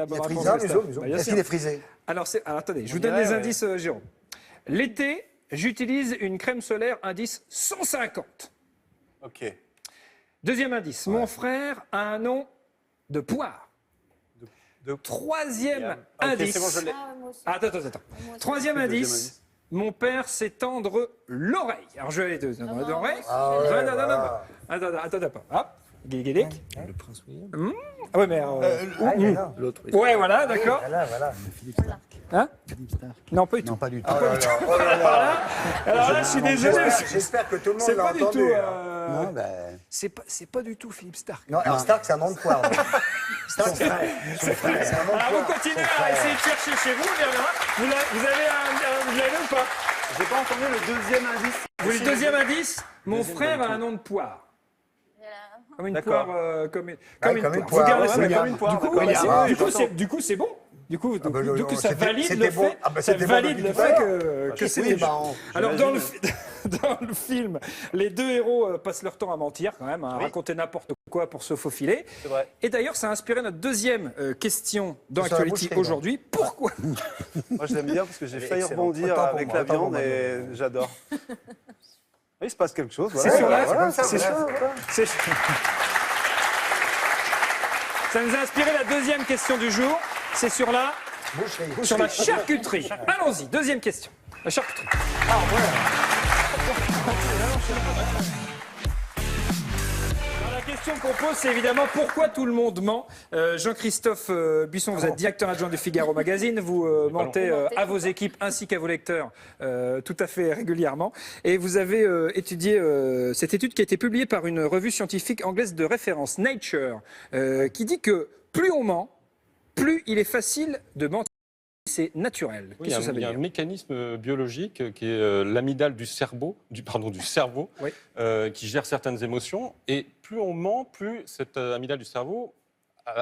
bonne réponse. frisé, Christophe. Museau. Bah, bien Est-ce sûr. qu'il est frisé? Alors attendez, je vous donne les indices, Jérôme. L'été, j'utilise une crème solaire indice 150. Ok. Deuxième indice, mon frère a un nom de poire. Troisième Ok, indice. c'est bon, je l'ai. Attends. Troisième indice. Mon père sait tendre l'oreille. Alors je vais aller l'oreille. Attends. Hop. Guéguélic. Le prince William. Ah ouais, mais. L'autre. Ouais, voilà, d'accord. Voilà. Hein? Non, pas du tout. Non, pas du tout. Alors là, je suis désolé. J'espère que tout le monde C'est l'a pas du entendu. tout. Non, ben, C'est pas du tout Philippe Stark. Non, alors Stark, c'est un nom de poire. Stark, c'est un nom de Alors vous poire. continuez à essayer de chercher chez vous, on verra. Vous l'avez ou pas? J'ai pas entendu le deuxième indice. Vous le deuxième indice? Mon frère a un nom de poire. Comme une D'accord. poire, comme une comme une poire. poire, Vous gardez ouais, ça. William. comme une poire, Du coup, d'accord. voilà, William. du coup, c'est bon. Du coup, bah, ça valide c'était le bon. fait, Ah, bah, ça c'était bon valide depuis le tout à fait l'heure. que c'était c'est marrant. Alors dans le film, les deux héros passent leur temps à mentir quand même, à raconter n'importe quoi pour se faufiler. C'est vrai. Et d'ailleurs, ça a inspiré notre deuxième question dans C'est sur la l'actualité boucherie, aujourd'hui. Pourquoi Moi, je l'aime bien parce que j'ai failli excellent. rebondir Autant pour avec moi, la autant pour viande moi. et j'adore. Oui, il se passe quelque chose. C'est voilà. sur la. Voilà, c'est c'est- comme ça, c'est- Ça nous a inspiré la deuxième question du jour. C'est sur la charcuterie. Allons-y, deuxième question. La charcuterie. Alors, la question qu'on pose, c'est évidemment pourquoi tout le monde ment. Jean-Christophe Buisson, vous êtes directeur adjoint du Figaro Magazine. Vous mentez à vos équipes ainsi qu'à vos lecteurs tout à fait régulièrement. Et vous avez étudié cette étude qui a été publiée par une revue scientifique anglaise de référence, Nature, qui dit que plus on ment, plus il est facile de mentir. C'est naturel. Oui, Qu'est-ce que ça veut il y a un dire? mécanisme biologique qui est l'amygdale du cerveau, du cerveau, Oui. qui gère certaines émotions. Et plus on ment, plus cette amygdale du cerveau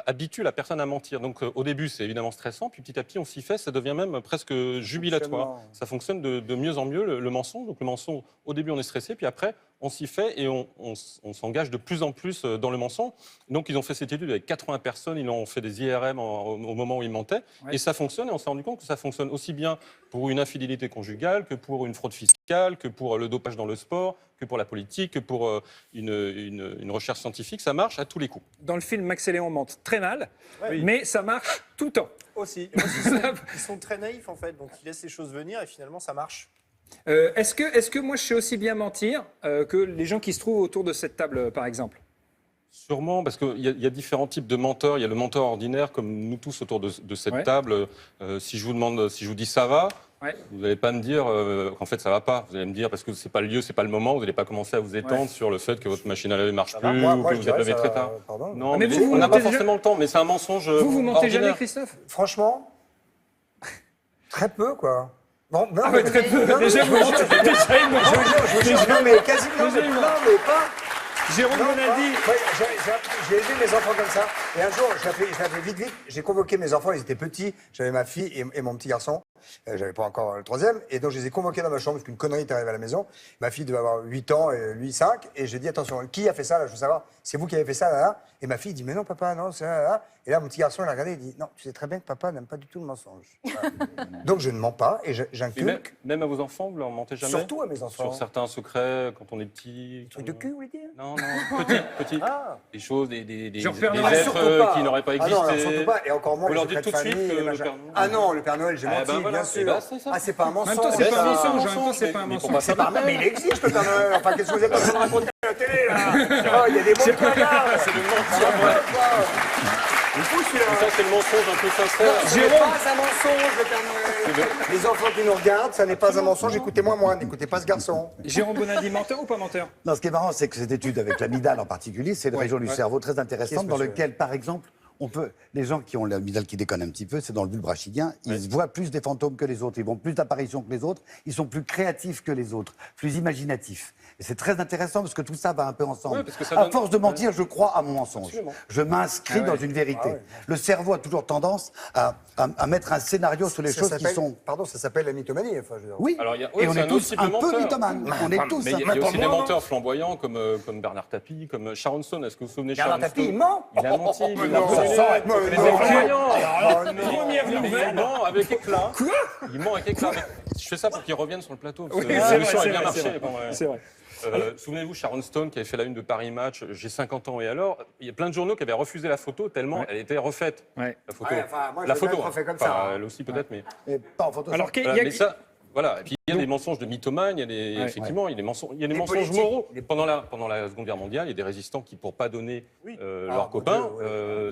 habitue la personne à mentir. Donc au début, c'est évidemment stressant, puis petit à petit, on s'y fait, ça devient même presque jubilatoire. Ça fonctionne de mieux en mieux, le mensonge. Donc le mensonge, au début, on est stressé, puis après, on s'y fait et on s'engage de plus en plus dans le mensonge. Donc ils ont fait cette étude avec 80 personnes, ils ont fait des IRM au moment où ils mentaient, et ça fonctionne, et on s'est rendu compte que ça fonctionne aussi bien pour une infidélité conjugale, que pour une fraude fiscale, que pour le dopage dans le sport, que pour la politique, que pour une recherche scientifique. Ça marche à tous les coups. Dans le film, Max et Léon mentent très mal, Oui. mais ça marche tout le temps. Aussi. Ils sont très naïfs en fait, donc ils laissent les choses venir et finalement ça marche. Est-ce que moi je sais aussi bien mentir que les gens qui se trouvent autour de cette table, par exemple? Sûrement, parce qu'il y a différents types de menteurs. Il y a le menteur ordinaire, comme nous tous autour de cette table. Si je vous dis ça va, vous n'allez pas me dire qu'en fait ça va pas. Vous allez me dire parce que c'est pas le lieu, c'est pas le moment. Vous n'allez pas commencer à vous étendre sur le fait que votre machine à laver marche plus Moi, ou que je vous êtes dirais levé ça très va, tard. pardon. Non, mais mais vous on n'a mentez pas forcément le temps. Mais c'est un mensonge. Vous mentez ordinaire. jamais, Christophe? Franchement, très peu, quoi. Bon, non, Ah ouais, très peu. Déjà, il ment. Je vous jure, non, mais quasiment, Déjà, il ment. non, mais pas. Jérôme Non, Bonaldi. moi, j'ai élevé mes enfants comme ça. Et un jour, je l'ai fait vite. J'ai convoqué mes enfants, ils étaient petits. J'avais ma fille et mon petit garçon. J'avais pas encore le troisième. Et donc, je les ai convoqués dans ma chambre parce qu'une connerie est arrivée à la maison. Ma fille devait avoir 8 ans et lui 5. Et j'ai dit, attention, qui a fait ça là? Je veux savoir, c'est vous qui avez fait ça là? Et ma fille dit, mais non, papa, non, c'est là. Et là, mon petit garçon, il a regardé, il dit, non, tu sais très bien que papa n'aime pas du tout le mensonge. Voilà. Donc, je ne mens pas et j'inculque. Même à vos enfants, vous leur mentez jamais? Surtout à mes enfants. Sur certains secrets, quand on est petit. Truc de cul, vous voulez dire? Non, petit. Ah. Des choses, des Genre Père Noël, surtout êtres pas. qui n'auraient pas Ah existé. non, alors, surtout pas. Et encore moins vous les leur dites secrets tout de de suite famille, que les le machins. Père Noël... Ah non, le Père Noël, j'ai Ah, menti, ben voilà. bien Eh sûr. ben, c'est ça. Ah, c'est pas un mensonge. En même temps, c'est pas un mensonge. En même temps, c'est pas un mensonge. C'est pas mais il existe, le Père Noël. Enfin, qu'est-ce que vous êtes en train de raconter à la télé, là? Oh, il y a des bons trucs là. C'est le mensonge. Il faut celui-là. Ça, c'est le mensonge un peu sincère. Ce n'est pas un mensonge, le Père Noël. Les enfants qui nous regardent, ça n'est pas un mensonge. Écoutez-moi, moi, n'écoutez pas ce garçon. Jérôme Bonaldi, menteur ou pas menteur? Non, ce qui est marrant, c'est que cette étude avec l'amygdale en particulier, c'est une région du cerveau très intéressante dans laquelle, par exemple, les gens qui ont l'amygdale qui déconne un petit peu, c'est dans le bulbe rachidien, ils voient plus des fantômes que les autres, ils vont plus d'apparitions que les autres, ils sont plus créatifs que les autres, plus imaginatifs. Et c'est très intéressant parce que tout ça va un peu ensemble. Ouais, parce que ça À donne- force de mentir, je crois à mon mensonge. Absolument. Je m'inscris dans une vérité. Le cerveau a toujours tendance à mettre un scénario sur les Ça choses qui s'appelle- sont... Pardon, ça s'appelle la mythomanie. Enfin, je veux dire. Oui, Alors, et on est tous un peu mythomanes. On est tous Mais il y un a peu aussi des mythomanes. menteurs flamboyants comme Bernard Tapie, comme Sharon Stone. Est-ce que vous vous souvenez de Bernard Sharon Tapie, Stone? il ment. Il a menti. Mais il non, a ça volé. s'arrête, Mais mais c'est non. effrayant. Oh, non. Il ment avec éclat. Quoi? Il ment avec éclat. Je fais ça pour qu'il revienne sur le plateau. Parce que Oui, l'émission c'est a bien vrai, marché. c'est vrai. Souvenez-vous, Sharon Stone qui avait fait la une de Paris Match, j'ai 50 ans et alors, il y a plein de journaux qui avaient refusé la photo tellement elle était refaite. La photo. Ouais, enfin, moi, je la l'ai photo. même refait comme Enfin, ça, hein. Elle aussi peut-être, mais. Mais pas en photo. Alors, Voilà, mais ça, voilà. Et puis il y a des mensonges de mythomanes, il y a des, effectivement, il y a des mensonges, mensonges politiques. moraux. Pendant la Seconde Guerre mondiale, il y a des résistants qui, pour pas donner leurs copains,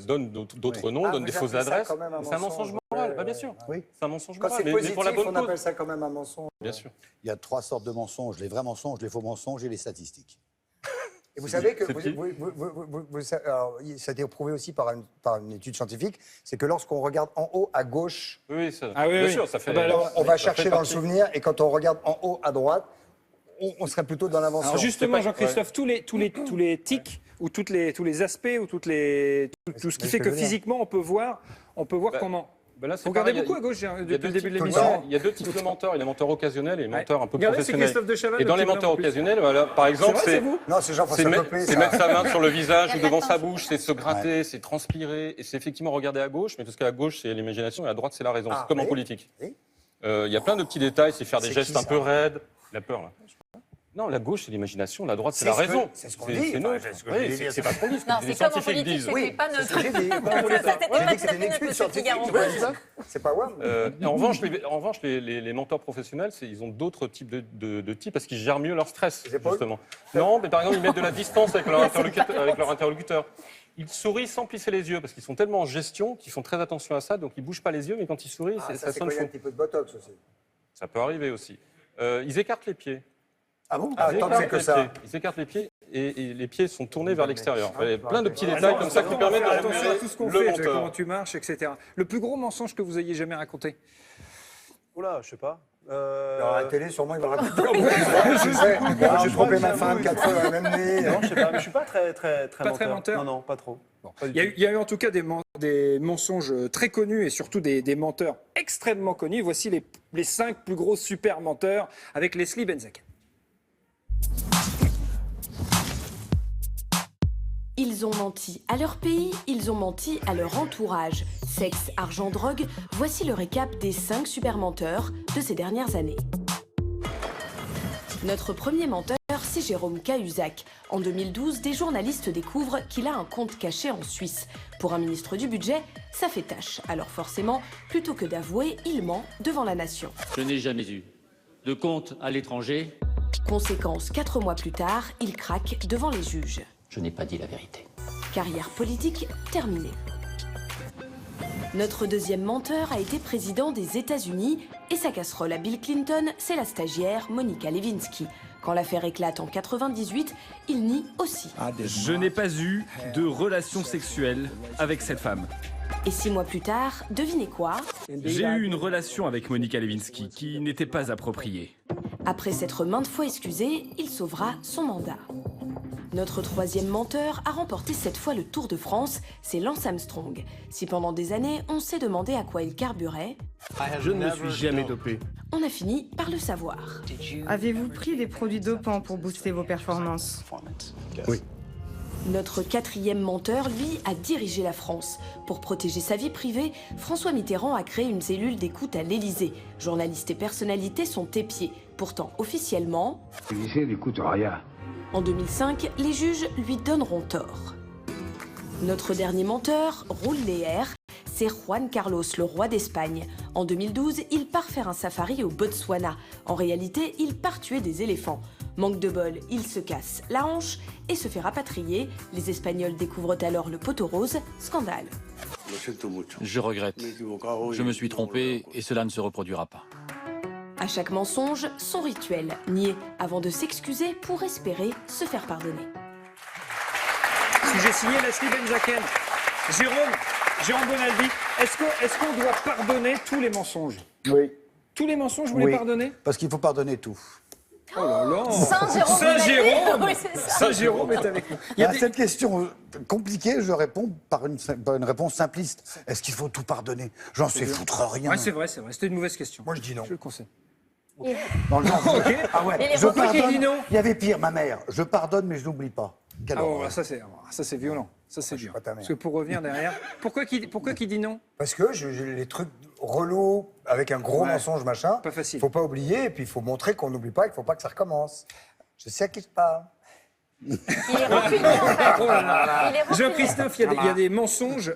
donnent d'autres noms, donnent des vous fausses appelez ça adresses. quand même un C'est un mensonge moral, bah, bien sûr. Oui. C'est un mensonge Quand moral, c'est mais positif, pour la bonne on cause. appelle ça quand même un mensonge. Bien sûr. Il y a 3 sortes de mensonges, les vrais mensonges, les faux mensonges et les statistiques. Et vous savez que C'est alors, ça a été prouvé aussi par une étude scientifique, c'est que lorsqu'on regarde en haut à gauche, Oui, ça, Ah oui, bien oui. sûr, ça fait. on va ça chercher fait dans le partie. souvenir, et quand on regarde en haut à droite, on serait plutôt dans l'invention. Alors justement, C'est pas- Jean-Christophe, tous les tics ou tous les aspects ou tout ce qui fait que physiquement on peut voir comment. Ben là, c'est Vous regardez pareil, beaucoup à gauche il y a depuis deux le début de types- l'émission. Il y a 2 types de menteurs. Il y a les menteurs occasionnels et les menteurs un peu Regardez, c'est professionnels. Christophe de Chavannes, Et dans le les petit menteurs bonhomme en plus. occasionnels, voilà, par exemple, vrai, c'est vous Non, c'est Jean-François Copé, c'est ça. mettre sa main sur le visage Il y ou a devant de sa l'attention. bouche, c'est se gratter, c'est transpirer, et c'est effectivement regarder à gauche, mais parce qu'à gauche, c'est l'imagination et à droite, c'est la raison. Ah, C'est comme en oui. politique. Oui. Il y a plein de petits détails, c'est faire des C'est gestes qui, un ça peu raides. La peur, là. Non, la gauche, c'est l'imagination, la droite, c'est la C'est ce que- raison. c'est ce qu'on dit, C'est enfin, neutre. c'est ce que Oui, je voulais dire. c'est pas ce qu'on dit. Non, Les c'est comme en scientifiques politique, disent. c'était pas c'est ce notre. que j'ai dit. Ça, c'était pas J'ai dit tout que à c'était fait une notre étude petit scientifique. Figaro. Tu vois ça? C'est pas WAM. En revanche, les menteurs professionnels, ils ont d'autres types de types parce qu'ils gèrent mieux leur stress, Les épaules. justement. Non, mais par exemple, ils mettent de la distance avec leur interlocuteur. Ils sourient sans plisser les yeux parce qu'ils sont tellement en gestion qu'ils font très attention à ça, donc ils bougent pas les yeux, mais quand ils sourient, Ah, ça ça, c'est sonne quoi, il y a un faux. petit peu de botox aussi. Ça peut arriver aussi. Ils écartent les pieds. Ah bon? Ah, Ils tant que c'est que écartent ça. les pieds. Ils écartent les pieds et les pieds sont tournés vers l'extérieur. Ah, Il y a plein de petits alors, détails comme ça qui permettent de Attention à repérer tout ce qu'on le fait, menteur. comment tu marches, etc. Le plus gros mensonge que vous ayez jamais raconté? Oula, je sais pas. Alors, à la télé, sûrement, il va raconter. Je sais. J'ai trompé ma femme 4 fois dans la même nuit. Non, je sais pas, mais je suis pas très Pas très menteur. Non, pas trop. Pas du Il tout. y a eu en tout cas des mensonges très connus et surtout des menteurs extrêmement connus. Voici les 5 plus gros super menteurs avec Leslie Benzaken. Ils ont menti à leur pays, ils ont menti à leur entourage. Sexe, argent, drogue, voici le récap des 5 super menteurs de ces dernières années. Notre premier menteur, c'est Jérôme Cahuzac. En 2012, des journalistes découvrent qu'il a un compte caché en Suisse. Pour un ministre du budget, ça fait tâche. Alors forcément, plutôt que d'avouer, il ment devant la nation. Je n'ai jamais eu de compte à l'étranger. Conséquence, 4 mois plus tard, il craque devant les juges. Je n'ai pas dit la vérité. Carrière politique terminée. Notre deuxième menteur a été président des États-Unis et sa casserole à Bill Clinton, c'est la stagiaire Monica Lewinsky. Quand l'affaire éclate en 98, il nie aussi. Je n'ai pas eu de relation sexuelle avec cette femme. Et 6 mois plus tard, devinez quoi? J'ai eu une relation avec Monica Lewinsky qui n'était pas appropriée. Après s'être maintes fois excusé, il sauvera son mandat. Notre troisième menteur a remporté cette fois le Tour de France, c'est Lance Armstrong. Si pendant des années, on s'est demandé à quoi il carburait, Je ne me suis jamais dopé. on a fini par le savoir. Avez-vous pris des produits dopants pour booster vos performances? Oui. Notre quatrième menteur, lui, a dirigé la France. Pour protéger sa vie privée, François Mitterrand a créé une cellule d'écoute à l'Élysée. Journalistes et personnalités sont épiés. Pourtant, officiellement... L'Élysée n'écoute rien. En 2005, les juges lui donneront tort. Notre dernier menteur roule les airs. C'est Juan Carlos, le roi d'Espagne. En 2012, il part faire un safari au Botswana. En réalité, il part tuer des éléphants. Manque de bol, il se casse la hanche et se fait rapatrier. Les Espagnols découvrent alors le poteau rose. Scandale. Je regrette. Je me suis trompé et cela ne se reproduira pas. À chaque mensonge, son rituel. Nier avant de s'excuser pour espérer se faire pardonner. Sujet signé Leslie Benzaken. Jérôme Bonaldi, est-ce qu'on doit pardonner tous les mensonges? Oui. Tous les mensonges, vous les pardonnez? Parce qu'il faut pardonner tout. Oh là là. Saint-Jérôme. Oui, c'est ça. Saint-Jérôme est avec nous. Il y a À cette question compliquée, je réponds par une réponse simpliste. Est-ce qu'il faut tout pardonner? J'en sais foutre rien. Ouais, c'est vrai. C'était une mauvaise question. Moi, je dis non. Je le conseille. Dans le genre, Ok. ah ouais, Et les je Pourquoi pardonne. qu'il dit non Il y avait pire, ma mère. Je pardonne, mais je n'oublie pas. Quelle Ah horreur. ouais, ça c'est violent. Ça c'est dur. ta mère. Parce que pour revenir derrière, pourquoi qu'il dit non? Parce que les trucs relous, avec un gros mensonge, machin, pas facile. Faut pas oublier, et puis il faut montrer qu'on n'oublie pas et qu'il faut pas que ça recommence. Je sais à qui je parle. Il est reculé, en fait. Oh là là. Il est reculé. Jean-Christophe, il y a des mensonges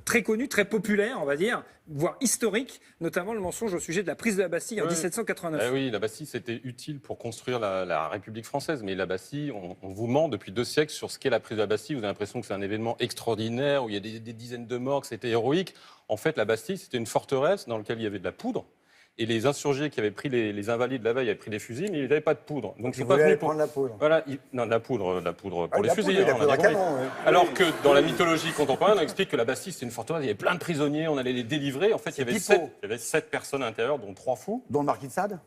très connus, très populaires, on va dire, voire historiques, notamment le mensonge au sujet de la prise de la Bastille en 1789. Eh oui, la Bastille, c'était utile pour construire la République française. Mais la Bastille, on vous ment depuis 2 siècles sur ce qu'est la prise de la Bastille. Vous avez l'impression que c'est un événement extraordinaire, où il y a des dizaines de morts, que c'était héroïque. En fait, la Bastille, c'était une forteresse dans laquelle il y avait de la poudre. Et les insurgés qui avaient pris les invalides la veille avaient pris des fusils, mais ils n'avaient pas de poudre. Donc Ils voulaient prendre la poudre. Voilà, non, de la poudre pour les fusils. La hein, on a poudre à bien compris. canon, ouais. Alors que dans la mythologie contemporaine, on explique que la Bastille c'était une forteresse, il y avait plein de prisonniers, on allait les délivrer. En fait, il y avait 7 personnes à l'intérieur, dont 3 fous. Dont le marquis de Sade?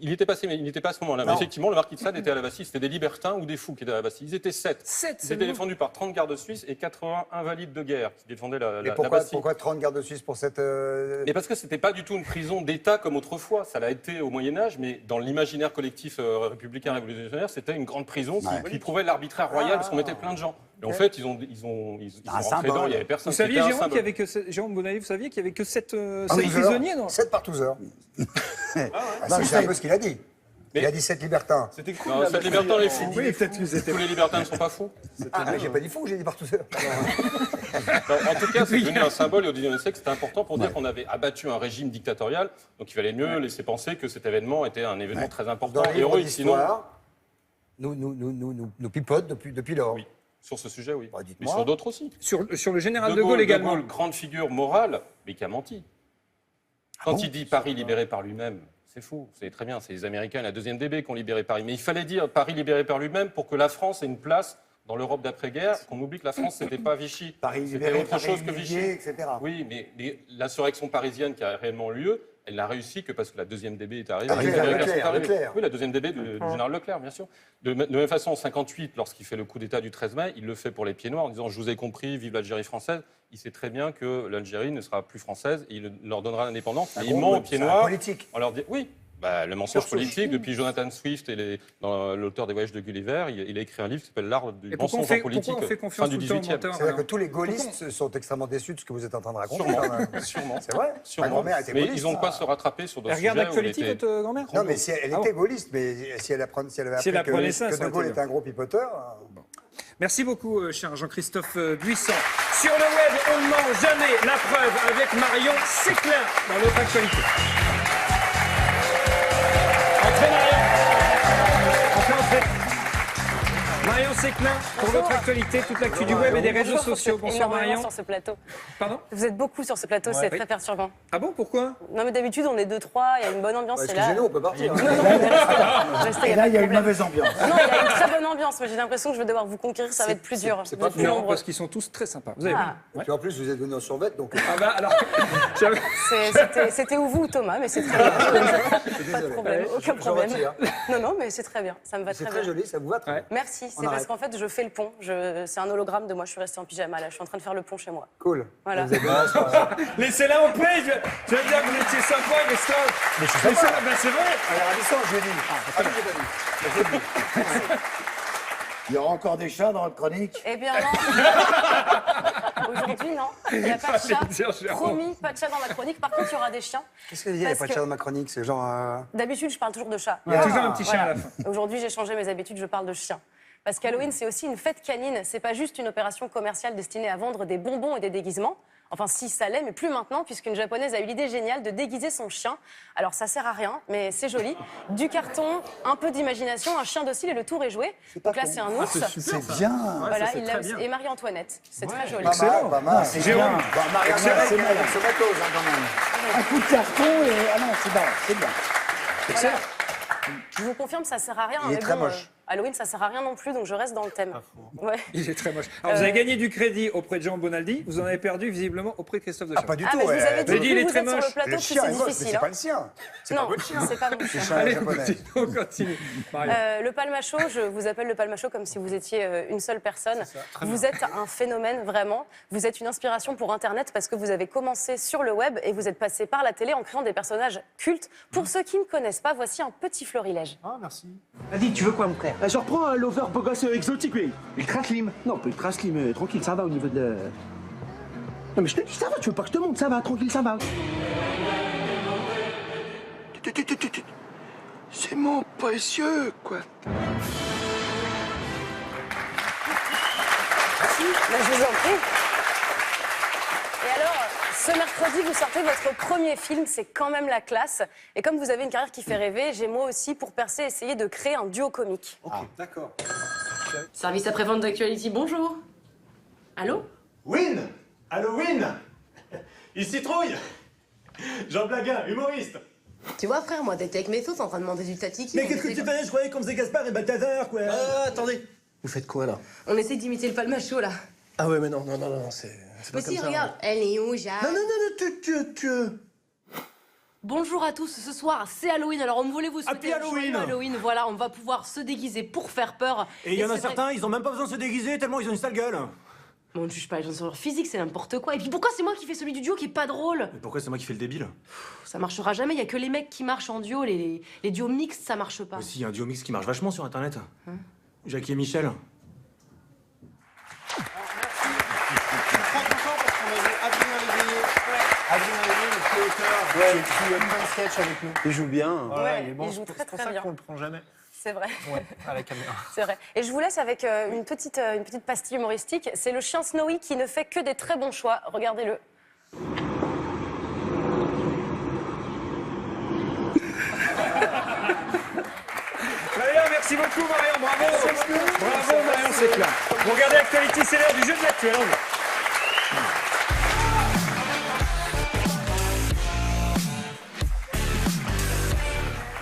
Il n'était pas à ce moment-là. Mais effectivement, le marquis de Sade était à la Bastille. C'était des libertins ou des fous qui étaient à la Bastille. Ils étaient 7. Ils étaient défendus par 30 gardes suisses et 80 invalides de guerre qui défendaient la Bastille. Pourquoi 30 gardes suisses pour cette... Et parce que c'était pas du tout une prison d'État comme autrefois. Ça l'a été au Moyen-Âge, mais dans l'imaginaire collectif républicain révolutionnaire, c'était une grande prison qui prouvait l'arbitraire royal parce qu'on mettait plein de gens. Et en fait, ils sont rentrés dedans, il n'y avait personne. Vous saviez, Jérôme Bonaldi, vous saviez qu'il n'y avait que 7 12 prisonniers, non? 7 par 12 heures. C'est un peu ce qu'il a dit. Il a dit 7 libertins. C'était cool. Non, 7 libertins, les fous. Oui, peut-être qu'ils étaient... Tous les libertins ne sont pas fous. Ah, j'ai pas dit fou, j'ai dit par 12 heures. En tout cas, c'est devenu un symbole et au XIXe siècle, c'était important pour dire qu'on avait abattu un régime dictatorial. Donc il fallait mieux laisser penser que cet événement était un événement très important Dans et les livres héroïque. Sinon, nous pipote depuis lors. Oui. Sur ce sujet, oui. Bah, mais sur d'autres aussi. Sur le général de Gaulle également. De Gaulle, grande figure morale, mais qui a menti. Quand il dit Paris libéré par lui-même, c'est faux. Vous savez très bien, c'est les Américains, la 2e DB qui ont libéré Paris. Mais il fallait dire Paris libéré par lui-même pour que la France ait une place dans l'Europe d'après-guerre, qu'on oublie que la France, c'était pas Vichy. Paris c'était libéré, autre Paris chose que humilié, Vichy. etc. Oui, mais l'insurrection parisienne qui a réellement lieu, elle n'a réussi que parce que la 2e DB est arrivée. Leclerc. Oui, la 2e DB du général Leclerc, bien sûr. De même façon, en 58, lorsqu'il fait le coup d'État du 13 mai, il le fait pour les pieds noirs en disant « Je vous ai compris, vive l'Algérie française ». Il sait très bien que l'Algérie ne sera plus française et il leur donnera l'indépendance. Mais il ment aux pieds noirs. Politique. On leur dit oui. Bah, le mensonge politique, depuis Jonathan Swift et l'auteur des Voyages de Gulliver, il a écrit un livre qui s'appelle L'art du mensonge en politique, fin du 18e. C'est-à-dire que tous les gaullistes sont extrêmement déçus de ce que vous êtes en train de raconter. Sûrement. C'est vrai. Ma grand-mère était mais gaulliste. ils ont quoi se rattraper sur d'autres sujets. Elle regarde l'actualité, votre grand-mère? Non, mais si elle était gaulliste, mais si elle avait appris que De Gaulle était un gros pipoteur... Merci beaucoup, cher Jean-Christophe Buisson. Sur le web, on ne ment jamais. La preuve avec Marion Séclin dans notre actualité. Entrez, Marion. Entrez. Marion Séclin, pour votre actualité, toute l'actu du web et des réseaux sociaux. Bonsoir Marion. Sur ce plateau. Pardon? Vous êtes beaucoup sur ce plateau, c'est très perturbant. Ah bon, pourquoi? Non mais d'habitude on est 2-3, il y a une bonne ambiance. Excusez-nous, on peut partir. Non, restez, Et là, il y a une mauvaise ambiance. Non, il y a une très bonne ambiance, mais j'ai l'impression que je vais devoir vous conquérir, ça va être plus dur. C'est pas non, parce qu'ils sont tous très sympas. Vous avez vu? Puis en plus, vous êtes venu en survêt, donc... Ah bah alors... C'était ou vous ou Thomas, mais c'est très bien. Pas de problème, aucun problème. Non, mais c'est très bien, ça me va très bien. C'est très joli, ça vous va très bien. Merci, c'est parce qu'en fait je fais le pont. C'est un hologramme de moi, je suis restée en pyjama là, je suis en train de faire le pont chez moi. Cool. Voilà. Laissez-la en paix, je veux dire que vous étiez sympa, mais ça... Mais je suis sympa. Ben c'est vrai. Elle est ravissante, je l'ai dit. Ah, j'ai pas dit. Il y aura encore des chats dans votre chronique? Eh bien non. Aujourd'hui, non. Il n'y a pas de chat. Promis, pas de chat dans ma chronique. Par contre, il y aura des chiens. Qu'est-ce que tu dis? Il n'y a pas de chat dans ma chronique. C'est genre. D'habitude, je parle toujours de chat. Il y a toujours un petit chien à la fin. Aujourd'hui, j'ai changé mes habitudes, je parle de chien. Parce qu'Halloween, c'est aussi une fête canine. C'est pas juste une opération commerciale destinée à vendre des bonbons et des déguisements. Enfin, si, ça l'est, mais plus maintenant, puisqu'une japonaise a eu l'idée géniale de déguiser son chien. Alors, ça sert à rien, mais c'est joli. Du carton, un peu d'imagination, un chien docile et le tour est joué. Donc là, c'est un ours. C'est bien. Voilà, et Marie-Antoinette. C'est très joli. Excellent. Pas mal. C'est bien. Marie-Antoinette, C'est mal. C'est matos, quand même. Un coup de carton et... Ah non, c'est bien. C'est bien. Excellent. Je vous confirme, ça sert à rien. Il est très moche. Halloween, ça sert à rien non plus, donc je reste dans le thème. Ouais. Il est très moche. Alors, vous avez gagné du crédit auprès de Jean Bonaldi, vous en avez perdu visiblement auprès de Christophe Deschamps. Pas du Ah, tout. mais je vous avais dit, il est vous très êtes sur moche. le plateau, Le que chien c'est est moche, mais difficile. c'est pas le sien. C'est pas Non, votre chien. c'est pas mon chien. Allez, japonais. on continue. Marion. Le palmacho, je vous appelle le palmacho comme si vous étiez une seule personne. Vous êtes un phénomène, vraiment. Vous êtes une inspiration pour Internet parce que vous avez commencé sur le web et vous êtes passé par la télé en créant des personnages cultes. Pour ceux qui ne connaissent pas, voici un petit florilège. Ah, merci. Vas-y, tu veux quoi, mon frère? Je reprends un lover beau gosse exotique, oui. Ultra slim. Non, pas ultra slim, tranquille, ça va au niveau de... Non, mais je te dis, ça va, tu veux pas que je te montre, ça va, tranquille, ça va. C'est mon précieux, quoi. Merci, je vous en prie. Et alors, ce mercredi, vous sortez votre premier film, c'est quand même la classe. Et comme vous avez une carrière qui fait rêver, j'ai moi aussi, pour percer, essayé de créer un duo comique. Ah, d'accord. Service après-vente d'Actuality, bonjour. Allô? Win! Halloween! Il citrouille! Jean Blaguin, humoriste! Tu vois, frère, moi, t'étais avec mes sauces en train de demander du tatiki. Mais qu'est-ce que tu fais? Je croyais qu'on faisait Gaspard et Balthazar, quoi! Attendez! Vous faites quoi, là? On essaie d'imiter le palmacho, là. Ah ouais, mais non, c'est pas Mais comme si, ça. regarde, elle est où, Jacques? Non, Bonjour à tous, ce soir c'est Halloween, alors on voulait vous souhaiter Happy Halloween. joyeux Halloween, voilà, on va pouvoir se déguiser pour faire peur. Et il y en a c'est vrai- certains, ils ont même pas besoin de se déguiser tellement ils ont une sale gueule! Bon, on ne juge pas les gens sur leur physique, c'est n'importe quoi. Et puis pourquoi c'est moi qui fais celui du duo qui est pas drôle? Mais pourquoi c'est moi qui fais le débile? Ça marchera jamais, il y a que les mecs qui marchent en duo, les duos mixtes ça marche pas. Mais si, il y a un duo mix qui marche vachement sur internet. Jackie et Michel. Ouais, il joue plein de sketchs avec nous. Il joue bien. Ouais, il est bon. il joue C'est très, pour très ça bien. qu'on le prend jamais. C'est vrai. Ouais, à la caméra. C'est vrai. Et je vous laisse avec une petite pastille humoristique. C'est le chien Snowy qui ne fait que des très bons choix. Regardez-le. Très bien, merci beaucoup Marion, bravo. Bravo Marion, c'est clair. Vous regardez Actuality, c'est l'heure du jeu de l'actu. Allons-y.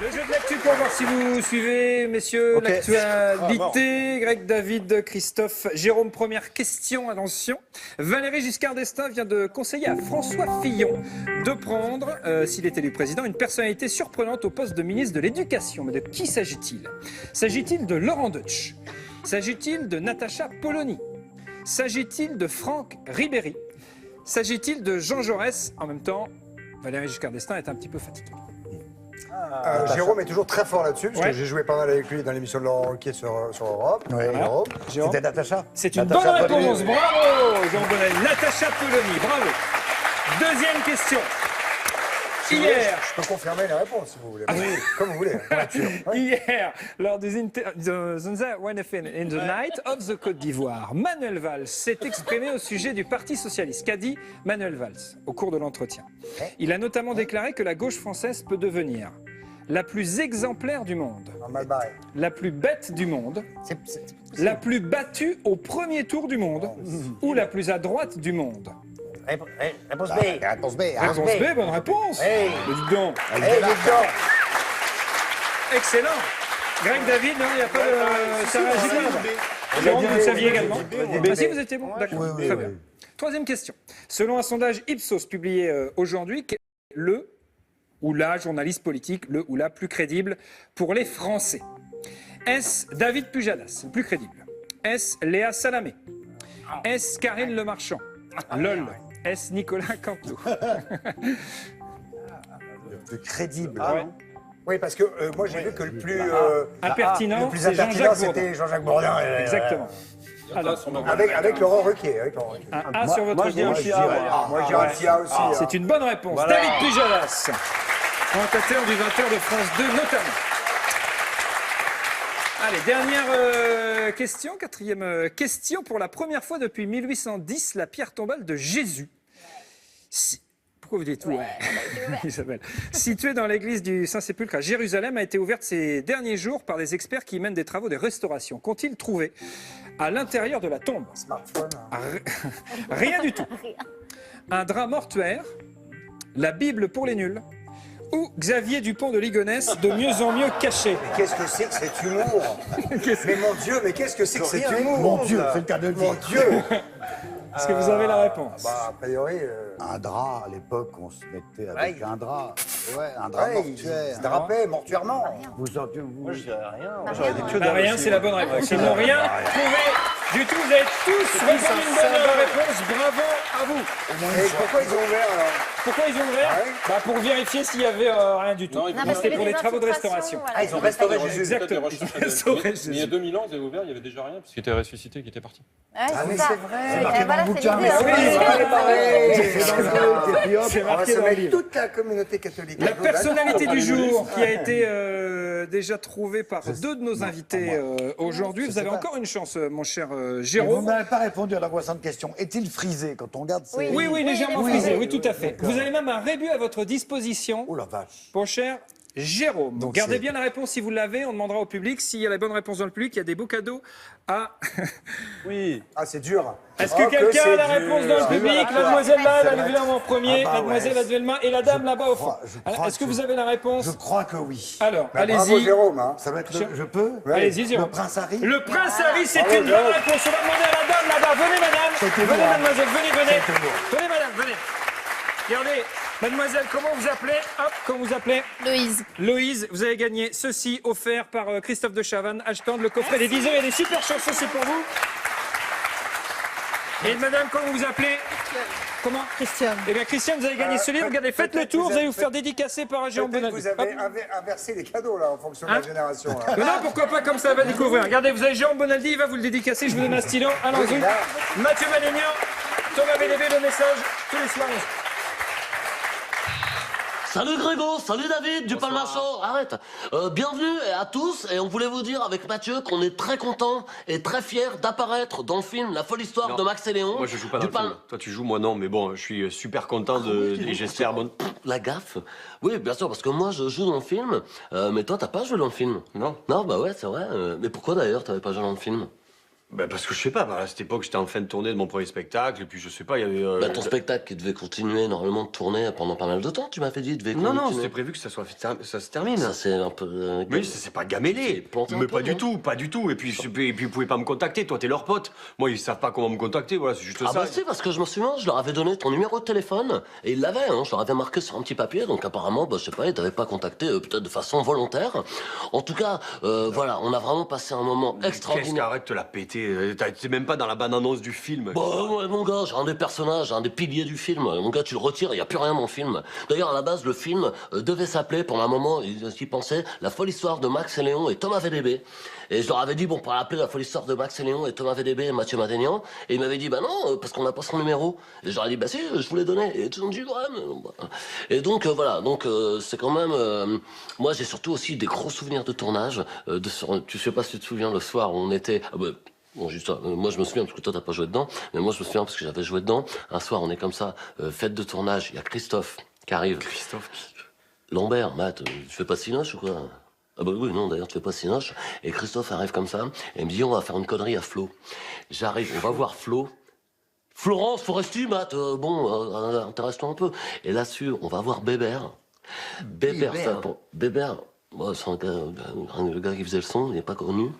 Le jeu de l'actu pour voir si vous suivez, messieurs, Ok. l'actualité. Greg, David, Christophe, Jérôme, première question, attention. Valéry Giscard d'Estaing vient de conseiller à François Fillon de prendre, s'il est élu président, une personnalité surprenante au poste de ministre de l'Éducation. Mais de qui s'agit-il? S'agit-il de Laurent Deutsch? S'agit-il de Natacha Polony? S'agit-il de Franck Ribéry? S'agit-il de Jean Jaurès? En même temps, Valéry Giscard d'Estaing est un petit peu fatigué. Jérôme est toujours très fort là-dessus, parce Ouais. que j'ai joué pas mal avec lui dans l'émission de Laurent Ruquier sur Europe. Ouais. Jérôme. Jérôme. C'était Natacha. C'est une Natacha bonne Polony. réponse, bravo Jean Bonnet. Natacha Polony, bravo. Deuxième question. Hier, Je peux confirmer les réponses, si vous voulez. Oui, comme vous voulez. hier, lors des in the Night of the Côte d'Ivoire, Manuel Valls s'est exprimé au sujet du Parti Socialiste. Qu'a dit Manuel Valls au cours de l'entretien? Il a notamment déclaré que la gauche française peut devenir la plus exemplaire du monde, Mal barré. la plus bête du monde, la plus battue au premier tour du monde ou la plus à droite du monde. Réponse B. Réponse B. Réponse B, bonne réponse. Hey. Mais dites donc. Hey, Excellent. Greg, David, non, il n'y a pas de... Ça réagit pas. Jérôme, vous le saviez également. Ah si, vous étiez bon. D'accord, Oui, oui, très oui. bien. Troisième question. Selon un sondage Ipsos publié aujourd'hui, quel est le ou la journaliste politique, le ou la plus crédible pour les Français? Est-ce David Pujadas, le plus crédible? Est-ce Léa Salamé? Est-ce Karine Le Marchand? LOL. Est-ce Nicolas Canteloup? Le crédible. Ouais. Oui, parce que moi j'ai vu que le plus impertinent, le plus c'est impertinent, Jean-Jacques c'était Jean-Jacques Bourdin. Exactement. Alors, avec Laurent Ruquier. un A sur votre moi, je dirais gauche. Moi, je dirais un petit A aussi. C'est une bonne réponse. Voilà. David Pujadas, commentateur du 20h de France 2 notamment. Allez, dernière question, quatrième question. Pour la première fois depuis 1810, la pierre tombale de Jésus. Pourquoi vous dites ouais, Isabelle. Située dans l'église du Saint-Sépulcre à Jérusalem, a été ouverte ces derniers jours par des experts qui mènent des travaux de restauration. Qu'ont-ils trouvé à l'intérieur de la tombe? Rien du tout. Un drap mortuaire, la Bible pour les nuls, ou Xavier Dupont de Ligonnès, de mieux en mieux caché. Mais qu'est-ce que c'est que cet humour? Mais mon Dieu, mais qu'est-ce que c'est que cet humour? Mon Dieu, c'est le cas de le dire. Mon Dieu. Est-ce que vous avez la réponse? A priori... Un drap, à l'époque, on se mettait avec un drap. Ouais, un drap mortuaire. Il se drapait mortuairement. Vous sortez, vous... Moi, je dirais rien. Moi, j'aurais des queues Rien, c'est la bonne réponse. Ils n'ont rien trouvé du tout. Vous avez tous répondu une bonne réponse. Bravo à vous. Et pourquoi ils ont ouvert alors? Pourquoi ils ont ouvert? Pour vérifier s'il y avait rien du tout. C'était pour les travaux de restauration. Ah, ils ont restauré Jésus. Exactement. Il y a 2000 ans, ils avaient ouvert, il n'y avait déjà rien, puisqu'il était ressuscité, qu'il était parti. Ah, mais c'est vrai. marqué dans le bouquin, mais C'est On va marqué se dans le mettre livre. toute la communauté catholique. La personnalité du jour qui a été déjà trouvée par deux de nos invités aujourd'hui. Vous avez encore une chance, mon cher Vous Jérôme. n'avez pas répondu à la voisante question. Est-il frisé quand on regarde ces... Oui, légèrement oui, frisé, oui. oui, tout à fait. Vous avez même un rébut à votre disposition, Oh la vache. mon cher Jérôme. Donc Gardez c'est- bien la réponse si vous l'avez. On demandera au public s'il y a la bonne réponse dans le public. Il y a des beaux cadeaux à... Oui. Ah, c'est dur. Est-ce que quelqu'un a la réponse dans le public? Mademoiselle là, elle a levé la main en premier. Ah bah Mademoiselle ouais. a levé la main. Et la dame là-bas au fond. je crois Est-ce que que vous avez la réponse? Je crois que oui. Alors, Bravo allez-y. Jérôme. Hein. Ça doit être je peux Allez-y, Jérôme. Le prince Harry. Le prince Harry, c'est Bravo, une bonne Jérôme. réponse. On va demander à la dame là-bas. Venez, madame. C'était Venez, moi. mademoiselle. Venez. C'était moi. Venez, madame. Venez. Regardez, mademoiselle, comment vous appelez? Hop, comment vous appelez? Loïse. Loïse, vous avez gagné ceci offert par Christophe de Chavannes. Achetant le coffret des 10 heures. Il y a des super chances aussi pour vous. Et madame, comment vous appelez? Comment? Christiane. Eh bien, Christiane, vous avez gagné ce livre. Regardez, faites le tour. Vous allez vous faire dédicacer par Jérôme Peut-être Bonaldi. vous avez inversé les cadeaux là en fonction de Hein la génération. Là. Mais non, pourquoi pas, comme ça, elle va découvrir. Regardez, vous avez Jérôme Bonaldi, il va vous le dédicacer. Je vous donne un stylo. Allons-y. Oui, là. Mathieu Madénian, Thomas VDB, le message tous les soirs. Salut Grégo, salut David du Palmacho, arrête. Bienvenue à tous et on voulait vous dire avec Mathieu qu'on est très content et très fier d'apparaître dans le film La folle histoire de Max et Léon. Moi je joue pas dans le film. Toi tu joues, moi non, mais bon, je suis super content et j'espère bonne... La gaffe. Oui, bien sûr, parce que moi je joue dans le film, mais toi t'as pas joué dans le film. Non. Non, bah ouais, c'est vrai. Mais pourquoi d'ailleurs t'avais pas joué dans le film? Bah parce que je sais pas, à cette époque j'étais en fin de tournée de mon premier spectacle, et puis je sais pas, il y avait... Bah ton spectacle qui devait continuer normalement de tourner pendant pas mal de temps, tu m'as fait dire, il devait Non, continuer. non, c'était prévu que ça se termine. Ça c'est un peu... Oui, ça s'est pas gamellé. planté un Mais peu, pas du non tout, pas du tout. Et puis vous pouvez pas me contacter, toi t'es leur pote. Moi ils savent pas comment me contacter, voilà, c'est juste Ah ça. bah si, parce que je me souviens, je leur avais donné ton numéro de téléphone, et ils l'avaient, hein, je leur avais marqué sur un petit papier, donc apparemment, bah, je sais pas, ils t'avaient pas contacté, peut-être de façon volontaire. En tout cas, voilà, on a vraiment passé un moment Qu'est-ce extraordinaire. qu'arrête de la péter, t'es même pas dans la bande-annonce du film. Bah ouais, mon gars, j'ai un des personnages, un des piliers du film. Mon gars, tu le retires, il y a plus rien dans le film. D'ailleurs, à la base, le film devait s'appeler, pour un moment, ils pensaient, La folle histoire de Max et Léon et Thomas VDB. Et je leur avais dit, bon, pour l'appeler La folle histoire de Max et Léon et Thomas VDB et Mathieu Madénian. Et ils m'avaient dit, bah non, parce qu'on n'a pas son numéro. Et je leur ai dit, bah si, je vous l'ai donné. Et ils ont dit, ouais, mais... Et donc, voilà, donc c'est quand même... moi, j'ai surtout aussi des gros souvenirs de tournage. Tu sais pas si tu te souviens, le soir où on était... Bon, juste, moi je me souviens parce que toi t'as pas joué dedans, mais moi je me souviens parce que j'avais joué dedans. Un soir on est comme ça, fête de tournage, il y a Christophe qui arrive. Christophe qui... Lambert, Matt, tu fais pas Cinoche ou quoi? Ah bah oui, non d'ailleurs tu fais pas Cinoche. Et Christophe arrive comme ça, et il me dit on va faire une connerie à Flo. J'arrive, on va voir Flo. Florence Foresti, Matt, intéresse-toi un peu. Et là-dessus, on va voir Bébert. Bébert, Bébert. Moi, c'est le gars qui faisait le son, il n'est pas connu.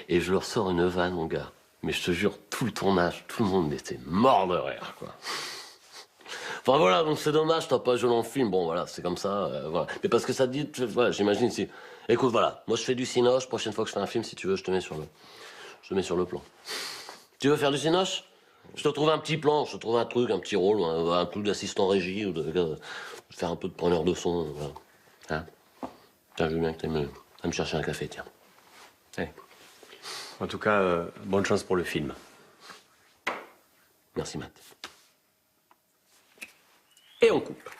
Et je leur sors une vanne, mon gars. Mais je te jure, tout le tournage, tout le monde était mort de rire, quoi. Enfin voilà, donc c'est dommage, t'as pas joué dans le film. Bon voilà, c'est comme ça, voilà. Mais parce que ça te dit, voilà, j'imagine si... Écoute, voilà, moi je fais du cinoche, prochaine fois que je fais un film, si tu veux, je te mets sur le plan. Tu veux faire du cinoche? Je te trouve un petit plan, je te trouve un truc, un petit rôle, un truc d'assistant régie, ou de faire un peu de preneur de son, voilà. Hein? Tiens, je veux bien que tu ailles me chercher un café, tiens. Ouais. En tout cas, bonne chance pour le film. Merci, Matt. Et on coupe.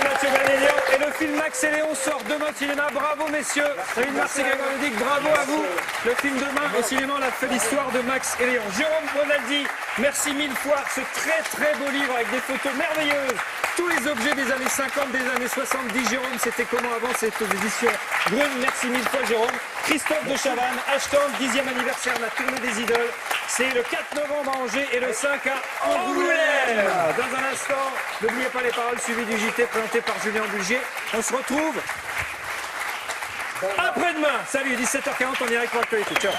Mathieu Ganelian. Et le film Max et Léon sort demain au cinéma. Bravo, messieurs. David Marseille, bravo à vous. Le film demain au cinéma, on a fait l'histoire de Max et Léon. Jérôme Ronaldi, merci mille fois. Ce très beau livre avec des photos merveilleuses. Tous les objets des années 50, des années 70. Jérôme, c'était comment avant? C'était aux éditions Grune. Merci mille fois, Jérôme. Christophe de Chavannes, Ashton, 10e anniversaire de la tournée des idoles. C'est le 4 novembre à Angers et le 5 à Angoulême. Dans un instant, n'oubliez pas les paroles suivies du JT présenté par Julien Bulgier. On se retrouve après-demain. Salut, 17h40, on ira avec l'actualité. Ciao.